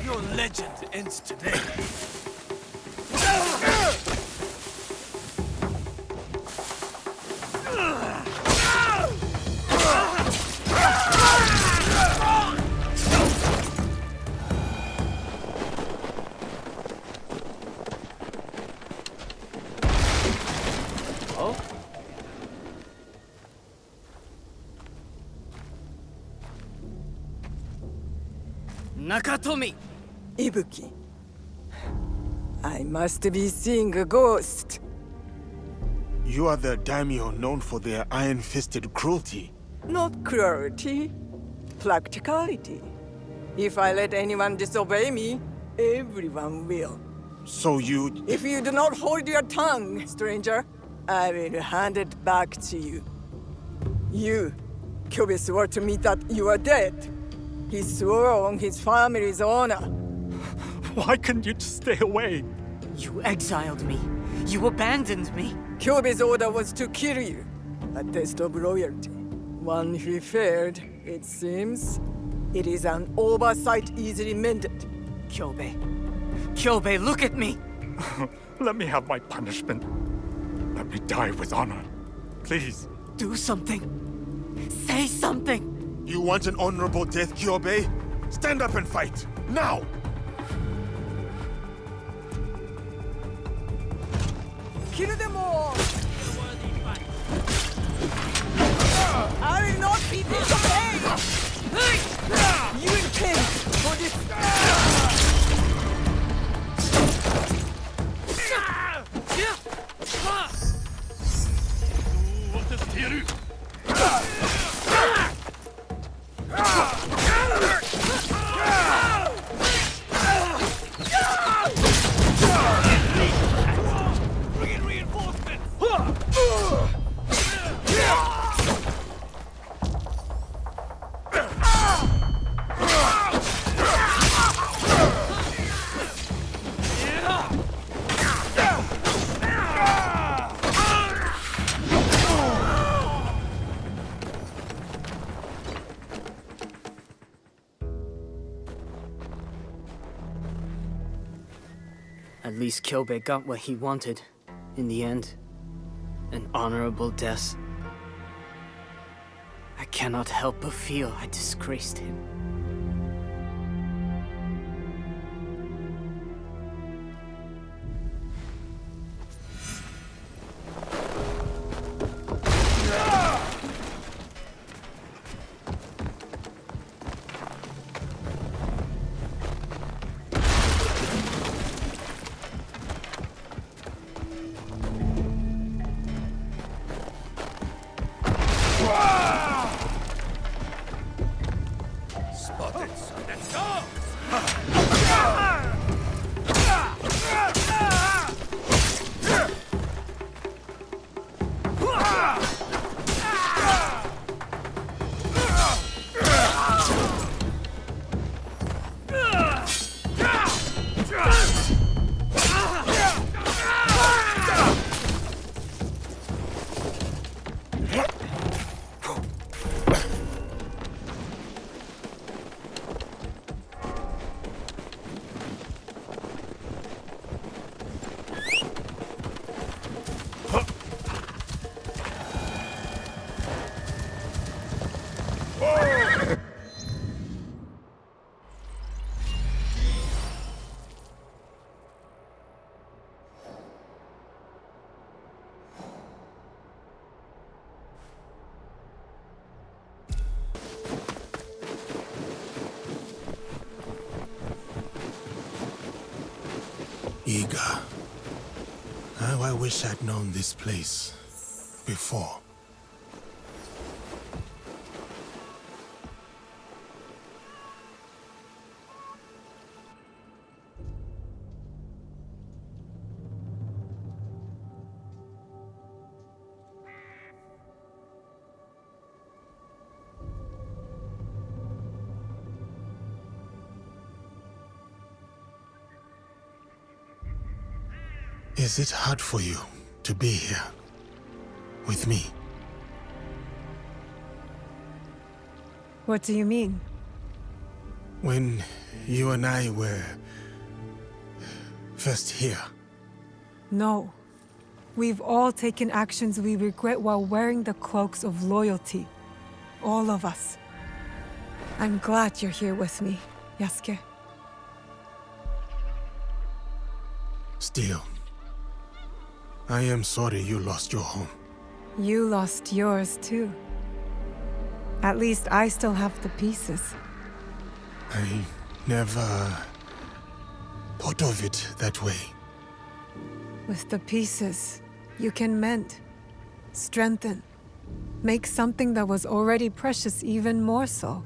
S16: Your legend ends today.
S15: Nakatomi!
S17: Ibuki. I must be seeing a ghost.
S9: You are the daimyo known for their iron-fisted cruelty.
S17: Not cruelty, practicality. If I let anyone disobey me, everyone will.
S9: So you...
S17: If you do not hold your tongue, stranger, I will hand it back to you. You, Kyobe swore to me that you are dead. He swore on his family's honor.
S2: Why couldn't you just stay away?
S15: You exiled me. You abandoned me.
S17: Kyobe's order was to kill you. A test of loyalty. One he failed, it seems. It is an oversight easily mended.
S15: Kyobe. Kyobe, look at me!
S2: Let me have my punishment. Let me die with honor. Please.
S15: Do something. Say something!
S9: You want an honorable death, Kyobe? Stand up and fight! Now!
S17: Kill them all! I will not be disobeyed! You intend for this...
S15: At least Kyobe got what he wanted, in the end. An honorable death. I cannot help but feel I disgraced him.
S9: Iga. How I wish I'd known this place before. Is it hard for you to be here with me?
S10: What do you mean?
S9: When you and I were first here.
S10: No. We've all taken actions we regret while wearing the cloaks of loyalty. All of us. I'm glad you're here with me, Yasuke.
S9: Still, I am sorry you lost your home.
S10: You lost yours too. At least I still have the pieces.
S9: I never thought of it that way.
S10: With the pieces, you can mend, strengthen, make something that was already precious even more so.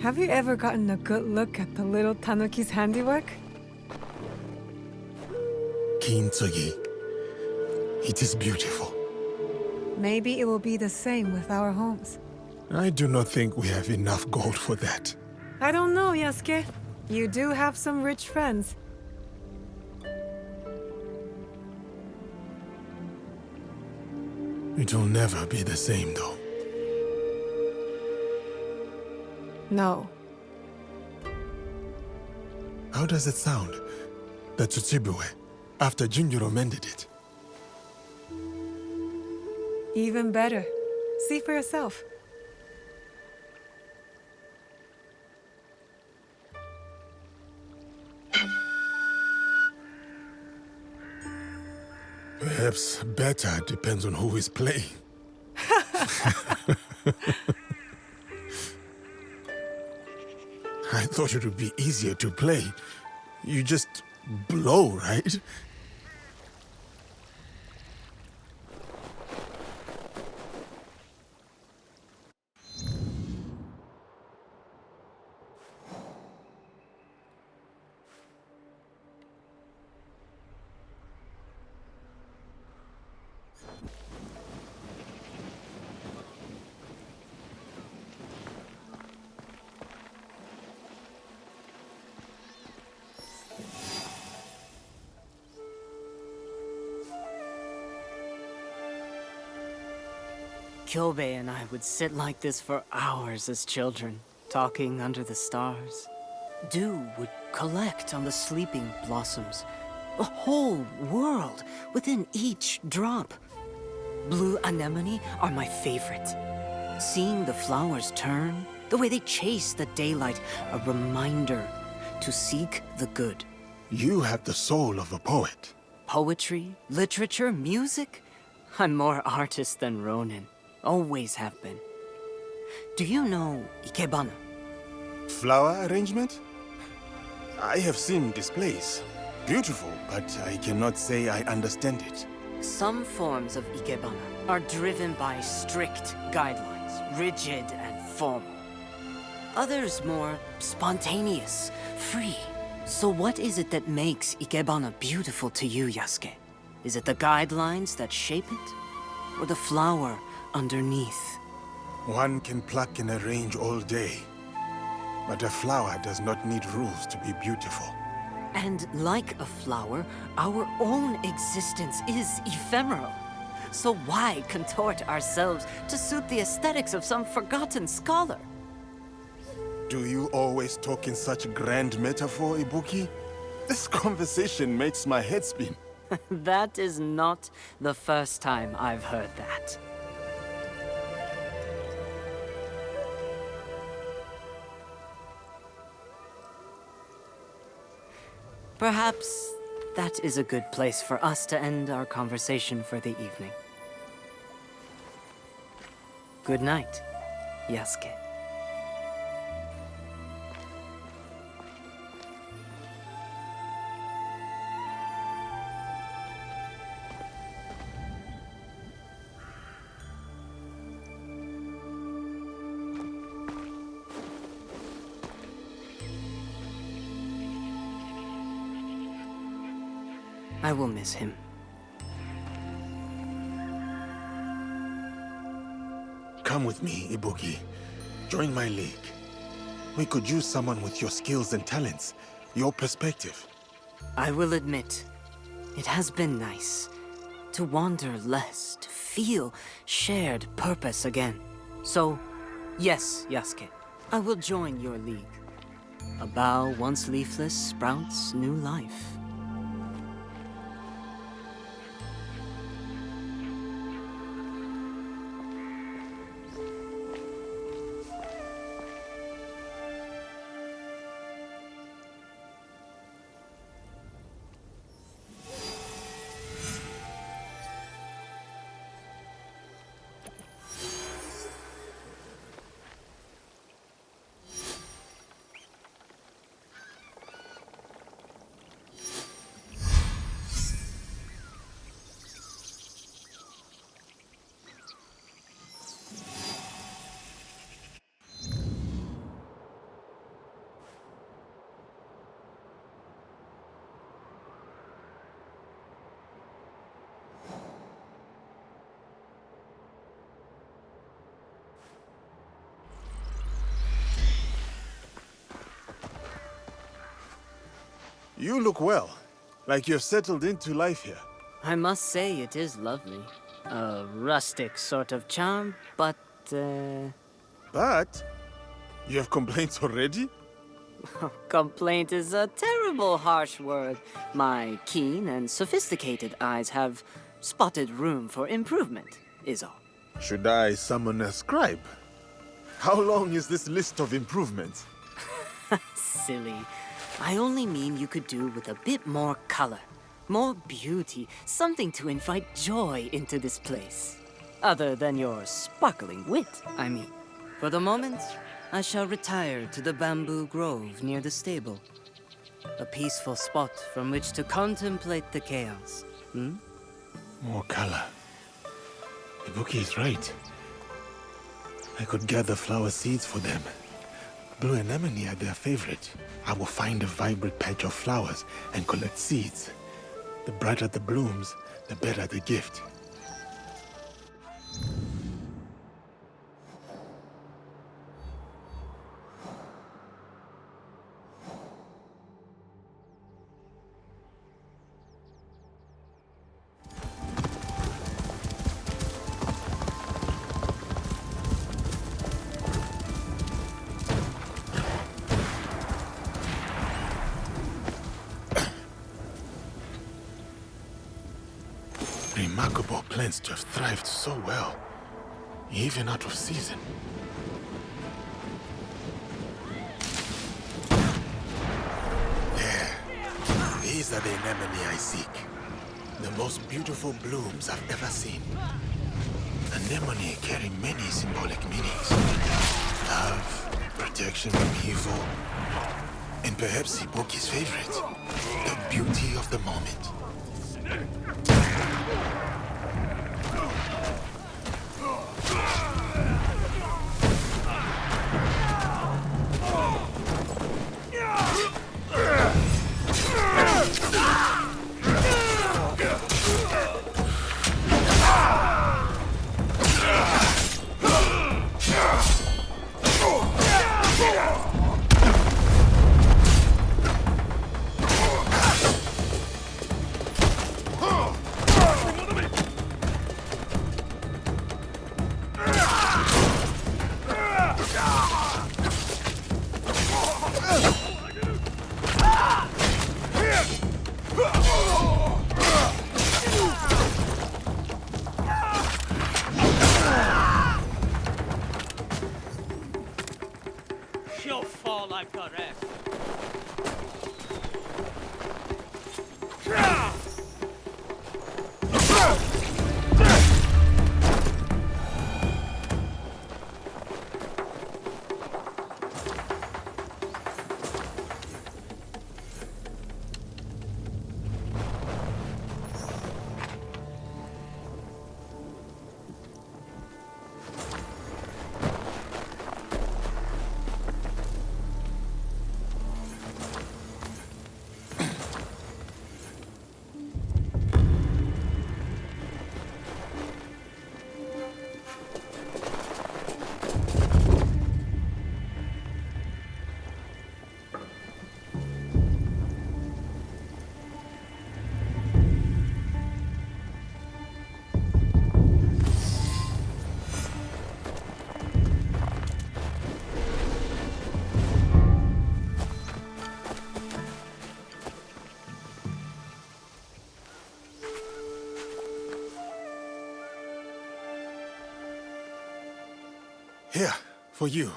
S10: Have you ever gotten a good look at the little tanuki's handiwork?
S9: Kintsugi. It is beautiful.
S10: Maybe it will be the same with our homes.
S9: I do not think we have enough gold for that.
S10: I don't know, Yasuke. You do have some rich friends.
S9: It will never be the same, though.
S10: No.
S9: How does it sound? The Tsuchibue, after Junjuro mended it.
S10: Even better. See for yourself.
S9: Perhaps better depends on who is playing. I thought it would be easier to play. You just blow, right?
S15: Kyobe and I would sit like this for hours as children, talking under the stars. Dew would collect on the sleeping blossoms. A whole world within each drop. Blue anemone are my favorite. Seeing the flowers turn, the way they chase the daylight, a reminder to seek the good.
S9: You have the soul of a poet.
S15: Poetry, literature, music? I'm more artist than Ronin. Always have been. Do you know Ikebana?
S9: Flower arrangement? I have seen displays. Beautiful, but I cannot say I understand it.
S15: Some forms of Ikebana are driven by strict guidelines, rigid and formal. Others more spontaneous, free. So what is it that makes Ikebana beautiful to you, Yasuke? Is it the guidelines that shape it? Or the flower underneath?
S9: One can pluck and arrange all day, but a flower does not need rules to be beautiful.
S15: And like a flower, our own existence is ephemeral. So why contort ourselves to suit the aesthetics of some forgotten scholar?
S9: Do you always talk in such grand metaphor, Ibuki? This conversation makes my head spin.
S15: That is not the first time I've heard that. Perhaps that is a good place for us to end our conversation for the evening. Good night, Yasuke. I will miss him.
S9: Come with me, Ibuki. Join my league. We could use someone with your skills and talents, your perspective.
S15: I will admit, it has been nice to wander less, to feel shared purpose again. So, Yes, Yasuke. I will join your league. A bough once leafless sprouts new life.
S9: You look well, like you've settled into life here.
S15: I must say it is lovely. A rustic sort of charm, but,
S9: But? You have complaints already?
S15: complaint is a terrible harsh word. My keen and sophisticated eyes have spotted room for improvement, is all.
S9: Should I summon a scribe? How long is this list of improvements?
S15: Silly. I only mean you could do with a bit more color, more beauty, something to invite joy into this place. Other than your sparkling wit, I mean. For the moment, I shall retire to the bamboo grove near the stable. A peaceful spot from which to contemplate the chaos. Hmm?
S9: More color. Ibuki is right. I could gather flower seeds for them. Blue anemone are their favorite. I will find a vibrant patch of flowers and collect seeds. The brighter the blooms, the better the gift. Remarkable plants to have thrived so well, even out of season. There. These are the anemone I seek. The most beautiful blooms I've ever seen. Anemone carry many symbolic meanings. Love, protection from evil, and perhaps Ibuki's favorite, the beauty of the moment. Here, for you.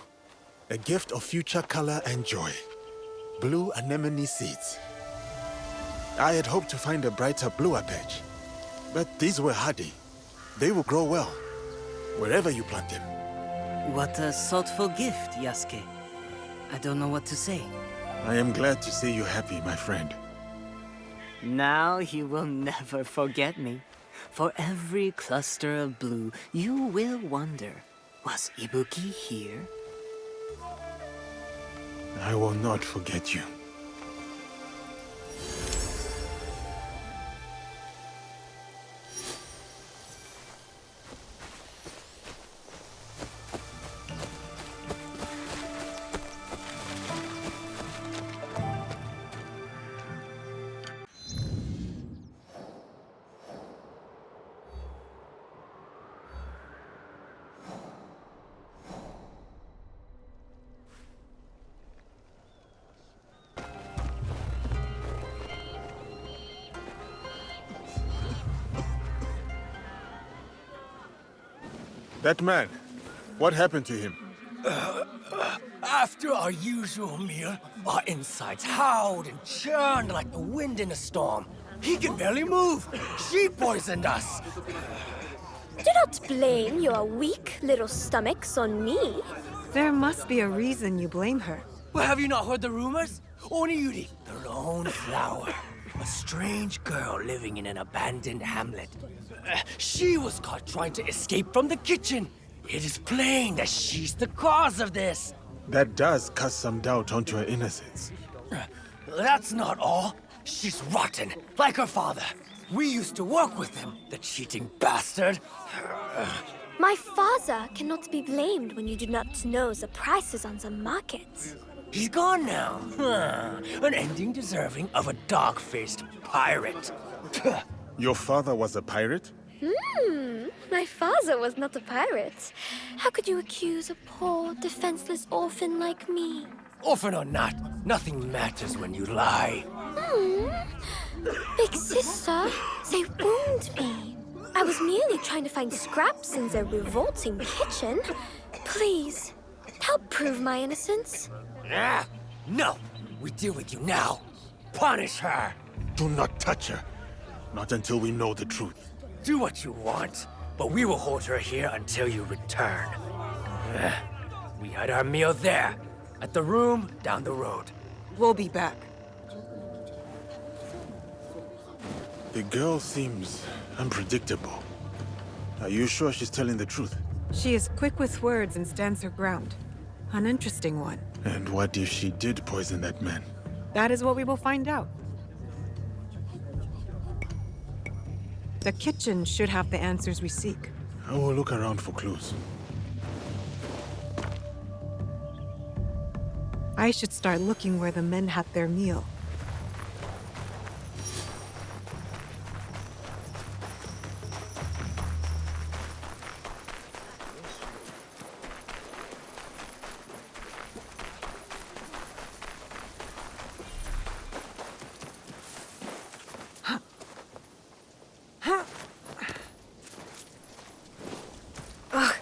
S9: A gift of future color and joy. Blue anemone seeds. I had hoped to find a brighter, bluer patch. But these were hardy. They will grow well, wherever you plant them.
S15: What a thoughtful gift, Yasuke. I don't know what to say.
S9: I am glad to see you happy, my friend.
S15: Now you will never forget me. For every cluster of blue, you will wonder, was Ibuki here?
S9: I will not forget you. That man, what happened to him?
S6: After our usual meal, our insides howled and churned like the wind in a storm. He can barely move. She poisoned us.
S18: Do not blame your weak little stomachs on me.
S10: There must be a reason you blame her.
S6: Well, have you not heard the rumors? Oniyuri, the lone flower. A strange girl living in an abandoned hamlet. She was caught trying to escape from the kitchen. It is plain that she's the cause of this.
S9: That does cast some doubt onto her innocence.
S6: That's not all. She's rotten, like her father. We used to work with him, the cheating bastard.
S18: My father cannot be blamed when you do not know the prices on the market.
S6: He's gone now. An ending deserving of a dog-faced pirate.
S9: Your father was a pirate?
S18: My father was not a pirate. How could you accuse a poor, defenseless orphan like me?
S6: Orphan or not, nothing matters when you lie.
S18: Big sister, they wound me. I was merely trying to find scraps in their revolting kitchen. Please, help prove my innocence.
S6: No, we deal with you now. Punish her.
S9: Do not touch her. Not until we know the truth.
S6: Do what you want, but we will hold her here until you return. We had our meal there, at the room down the road.
S10: We'll be back.
S9: The girl seems unpredictable. Are you sure she's telling the truth?
S10: She is quick with words and stands her ground. An interesting one.
S9: And what if she did poison that man?
S10: That is what we will find out. The kitchen should have the answers we seek.
S9: I will look around for clues.
S10: I should start looking where the men had their meal.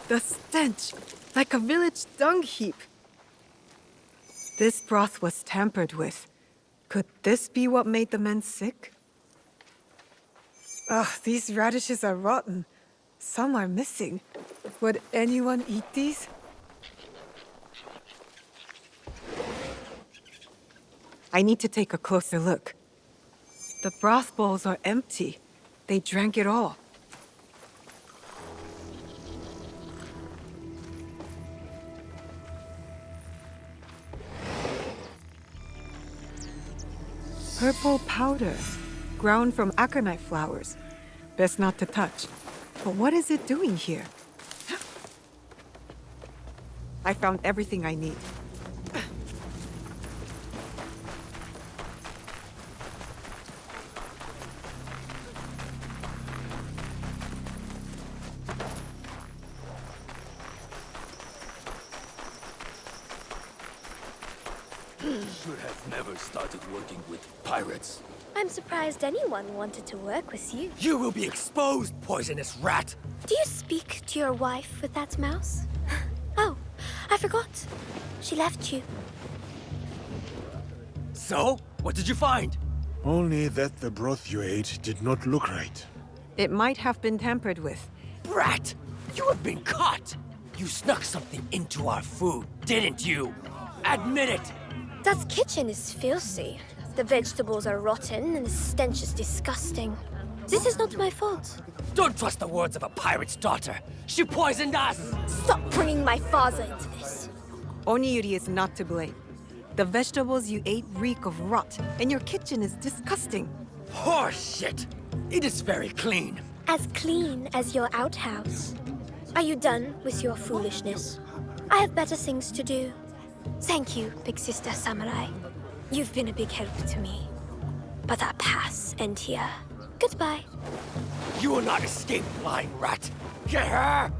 S10: The stench, like a village dung heap. This broth was tampered with. Could this be what made the men sick? Ugh, these radishes are rotten. Some are missing. Would anyone eat these? I need to take a closer look. The broth bowls are empty. They drank it all. Purple powder, ground from aconite flowers. Best not to touch. But what is it doing here? I found everything I need.
S14: Should have never started working with pirates.
S18: I'm surprised anyone wanted to work with you.
S6: You will be exposed, poisonous rat!
S18: Do you speak to your wife with that mouse? Oh, I forgot. She left you.
S6: So, what did you find?
S9: Only that the broth you ate did not look right.
S10: It might have been tampered with.
S6: Brat! You have been caught! You snuck something into our food, didn't you? Admit it!
S18: That kitchen is filthy. The vegetables are rotten and the stench is disgusting. This is not my fault.
S6: Don't trust the words of a pirate's daughter. She poisoned us!
S18: Stop bringing my father into this.
S10: Oniyuri is not to blame. The vegetables you ate reek of rot, and your kitchen is disgusting.
S6: Horse shit! It is very clean.
S18: As clean as your outhouse. Are you done with your foolishness? I have better things to do. Thank you, big sister samurai. You've been a big help to me. But our paths end here. Goodbye.
S6: You will not escape, lying rat. Get her!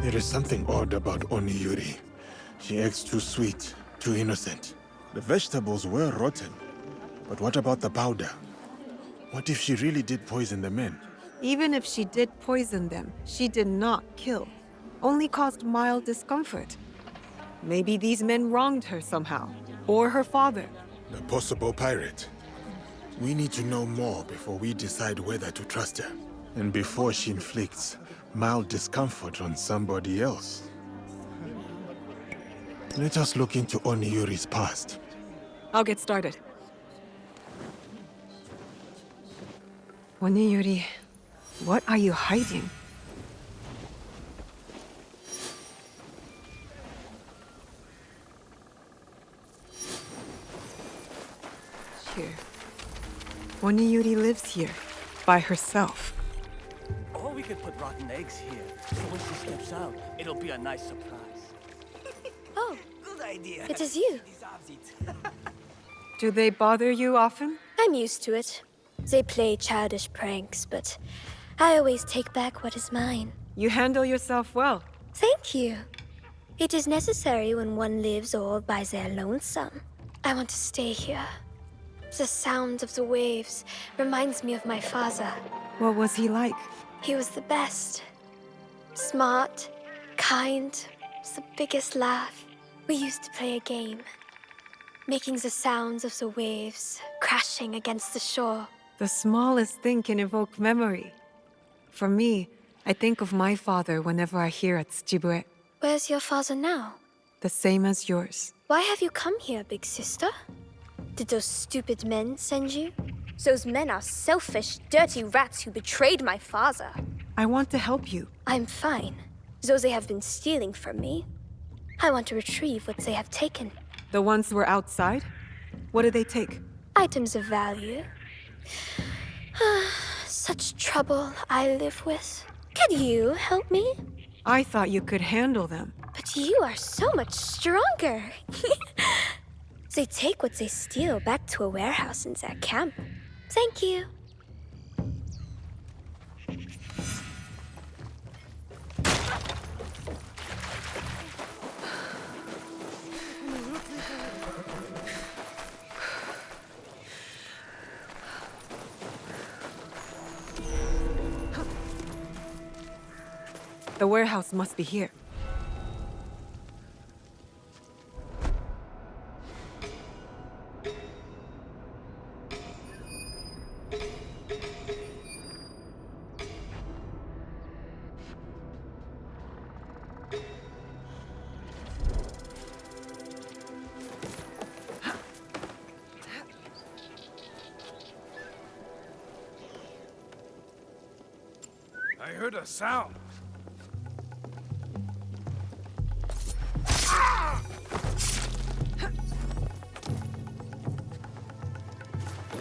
S9: There is something odd about Oniyuri. She acts too sweet, too innocent. The vegetables were rotten. But what about the powder? What if she really did poison the men?
S10: Even if she did poison them, she did not kill. Only caused mild discomfort. Maybe these men wronged her somehow. Or her father.
S9: The possible pirate. We need to know more before we decide whether to trust her. And before she inflicts mild discomfort on somebody else. Let us look into Oniyuri's past.
S10: I'll get started. Oniyuri, what are you hiding? Here. Oniyuri lives here, by herself.
S6: Or we could put rotten eggs here, so when she steps out, it'll be a nice surprise.
S18: Oh,
S6: good idea.
S18: It is you.
S10: Do they bother you often?
S18: I'm used to it. They play childish pranks, but I always take back what is mine.
S10: You handle yourself well.
S18: Thank you. It is necessary when one lives all by their lonesome. I want to stay here. The sound of the waves reminds me of my father.
S10: What was he like?
S18: He was the best. Smart, kind, the biggest laugh. We used to play a game, making the sounds of the waves crashing against the shore.
S10: The smallest thing can evoke memory. For me, I think of my father whenever I hear at Tsujibue.
S18: Where's your father now?
S10: The same as yours.
S18: Why have you come here, big sister? Did those stupid men send you? Those men are selfish, dirty rats who betrayed my father.
S10: I want to help you.
S18: I'm fine, though they have been stealing from me. I want to retrieve what they have taken.
S10: The ones who were outside? What did they take?
S18: Items of value. Such trouble I live with. Could you help me?
S10: I thought you could handle them.
S18: But you are so much stronger. They take what they steal back to a warehouse in their camp. Thank you.
S10: The warehouse must be here.
S1: I heard a sound.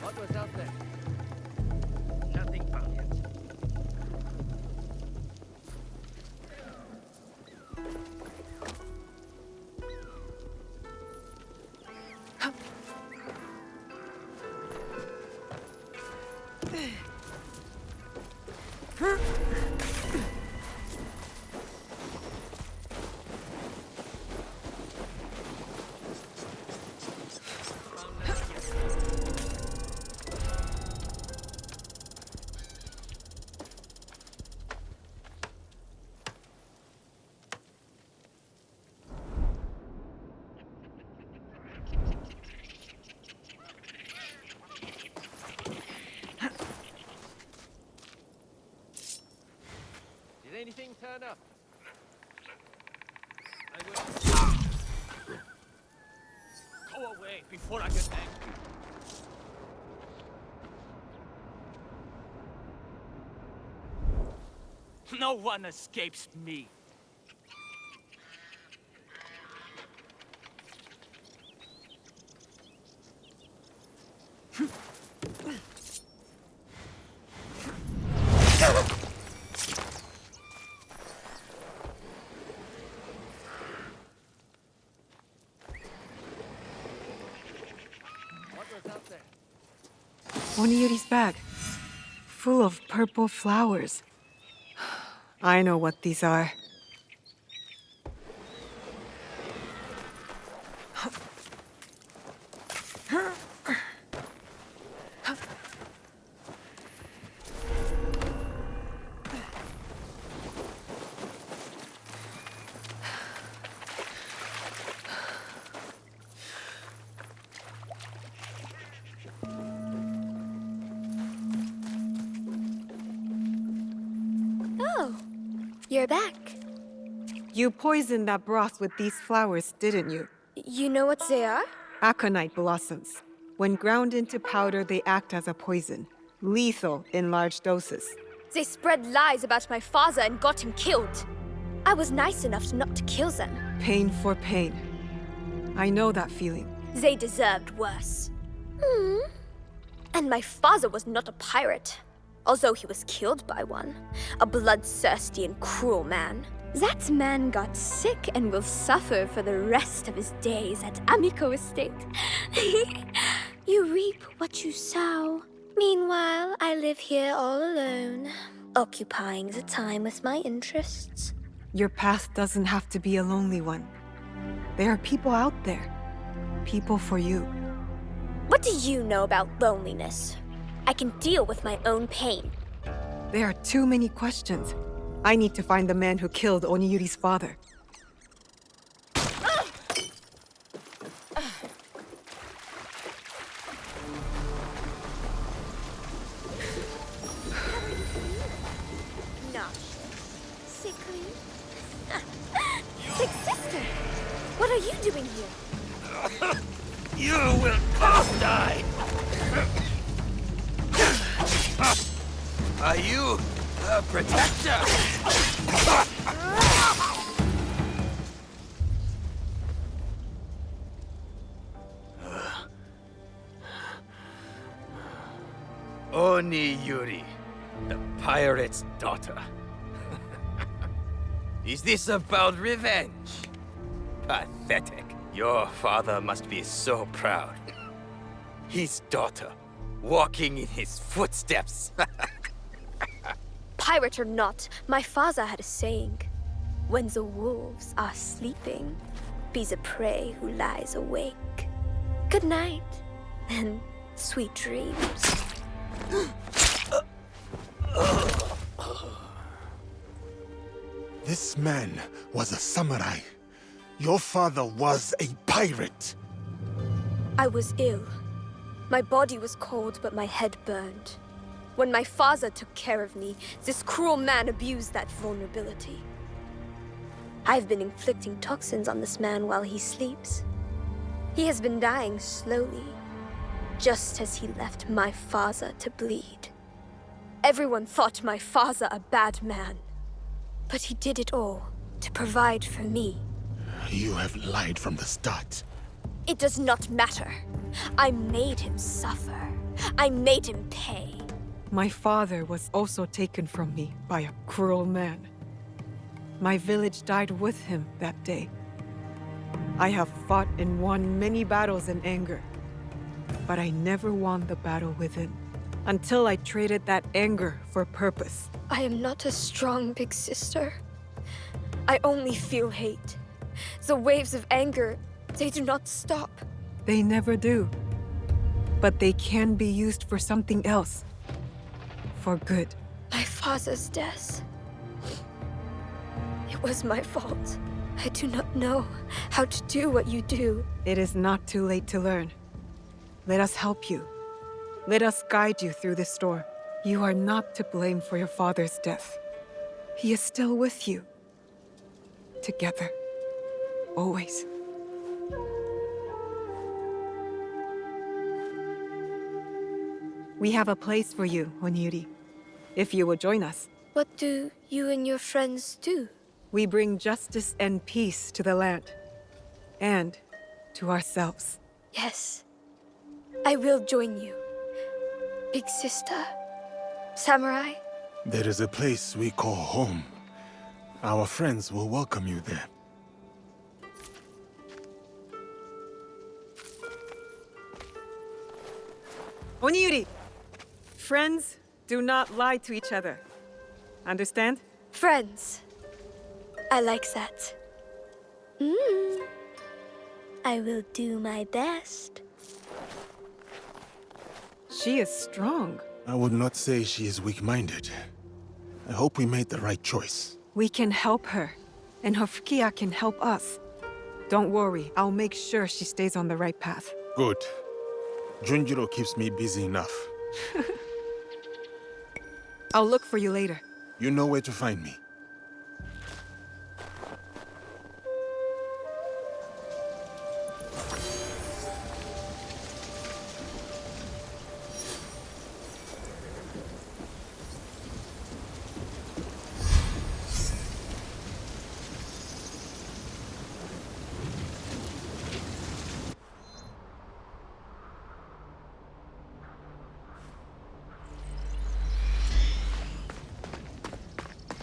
S6: What was out there? Nothing found yet.
S8: anything turn up?
S6: Go away before I get angry. No one escapes me.
S10: Oniyuri's bag, full of purple flowers. I know what these are.
S18: Oh, you're back.
S10: You poisoned that broth with these flowers, didn't you?
S18: You know what they are?
S10: Aconite blossoms. When ground into powder, they act as a poison. Lethal in large doses.
S18: They spread lies about my father and got him killed. I was nice enough not to kill them.
S10: Pain for pain. I know that feeling.
S18: They deserved worse. And my father was not a pirate, although he was killed by one. A bloodthirsty and cruel man. That man got sick and will suffer for the rest of his days at Amico Estate. You reap what you sow. Meanwhile, I live here all alone, occupying the time with my interests.
S10: Your path doesn't have to be a lonely one. There are people out there. People for you.
S18: What do you know about loneliness? I can deal with my own pain.
S10: There are too many questions. I need to find the man who killed Oniyuri's father.
S18: Sickly. Big sister, what are you doing here?
S6: You will both die!
S16: Are you a protector? Oniyuri, the pirate's daughter. Is this about revenge? Pathetic. Your father must be so proud. His daughter, walking in his footsteps.
S18: Pirate or not, my father had a saying. When the wolves are sleeping, be the prey who lies awake. Good night, and sweet dreams.
S9: This man was a samurai. Your father was a pirate.
S18: I was ill. My body was cold, but my head burned. When my father took care of me, this cruel man abused that vulnerability. I've been inflicting toxins on this man while he sleeps. He has been dying slowly, just as he left my father to bleed. Everyone thought my father a bad man, but he did it all to provide for me.
S9: You have lied from the start.
S18: It does not matter. I made him suffer. I made him pay.
S10: My father was also taken from me by a cruel man. My village died with him that day. I have fought and won many battles in anger, but I never won the battle within, until I traded that anger for purpose.
S18: I am not a strong big sister. I only feel hate. The waves of anger, they do not stop.
S10: They never do. But they can be used for something else. For good.
S18: My father's death. It was my fault. I do not know how to do what you do.
S10: It is not too late to learn. Let us help you. Let us guide you through this storm. You are not to blame for your father's death. he is still with you. Together. Always. We have a place for you, Onyuri, if you will join us.
S18: What do you and your friends do?
S10: We bring justice and peace to the land. And to ourselves.
S18: Yes. I will join you. Big sister. Samurai.
S9: There is a place we call home. Our friends will welcome you there.
S10: Onyuri! Friends do not lie to each other. Understand?
S18: Friends. I like that. I will do my best.
S10: She is strong.
S9: I would not say she is weak-minded. I hope we made the right choice.
S10: We can help her, and her Fukiya can help us. Don't worry, I'll make sure she stays on the right path.
S9: Good. Junjiro keeps me busy enough.
S10: I'll look for you later.
S9: You know where to find me.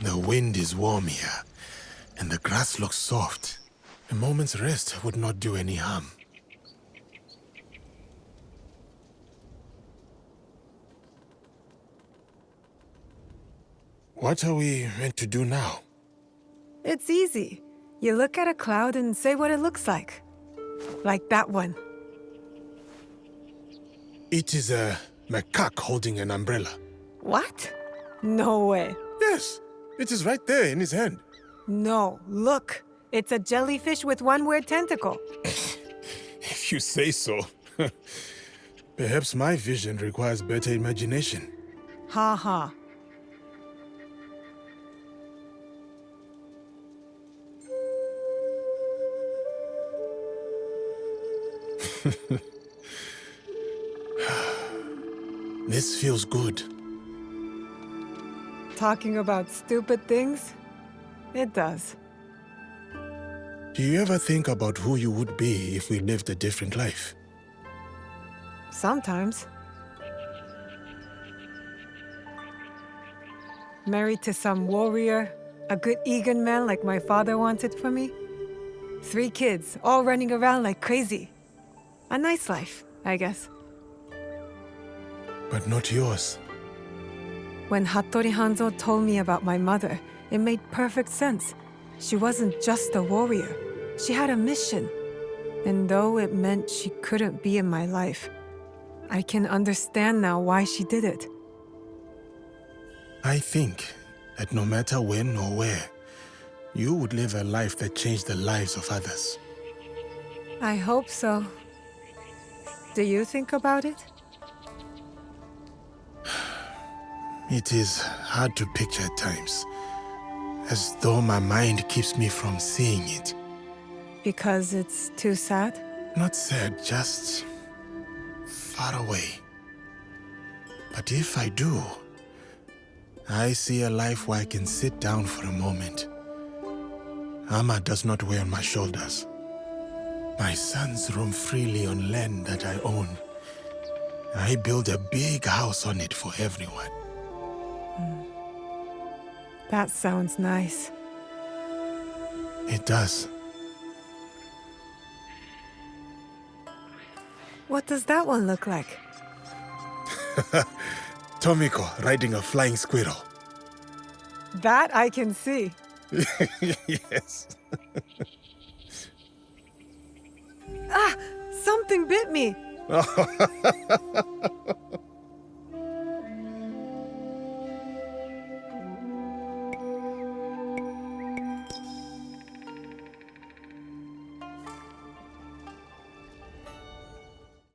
S9: The wind is warm here, and the grass looks soft. A moment's rest would not do any harm. What are we meant to do now?
S10: It's easy. You look at a cloud and say what it looks like. Like that one.
S9: It is a macaque holding an umbrella.
S10: What? No way.
S9: Yes, it is right there in his hand.
S10: No, look. It's a jellyfish with one weird tentacle.
S9: If you say so. Perhaps my vision requires better imagination.
S10: Ha ha.
S9: This feels good.
S10: Talking about stupid things? It does.
S9: Do you ever think about who you would be if we lived a different life?
S10: Sometimes. Married to some warrior, a good Egan man like my father wanted for me. 3 kids, all running around like crazy. A nice life, I guess.
S9: But not yours.
S10: When Hattori Hanzo told me about my mother, it made perfect sense. She wasn't just a warrior. She had a mission. And though it meant she couldn't be in my life, I can understand now why she did it.
S9: I think that no matter when or where, you would live a life that changed the lives of others.
S10: I hope so. Do you think about it?
S9: It is hard to picture at times, as though my mind keeps me from seeing it.
S10: Because it's too sad?
S9: Not sad, just far away. But if I do, I see a life where I can sit down for a moment. Armor does not weigh on my shoulders. My sons roam freely on land that I own. I build a big house on it for everyone.
S10: That sounds nice.
S9: It does.
S10: What does that one look like?
S9: Tomiko riding a flying squirrel.
S10: That I can see.
S9: Yes.
S10: Ah! Something bit me!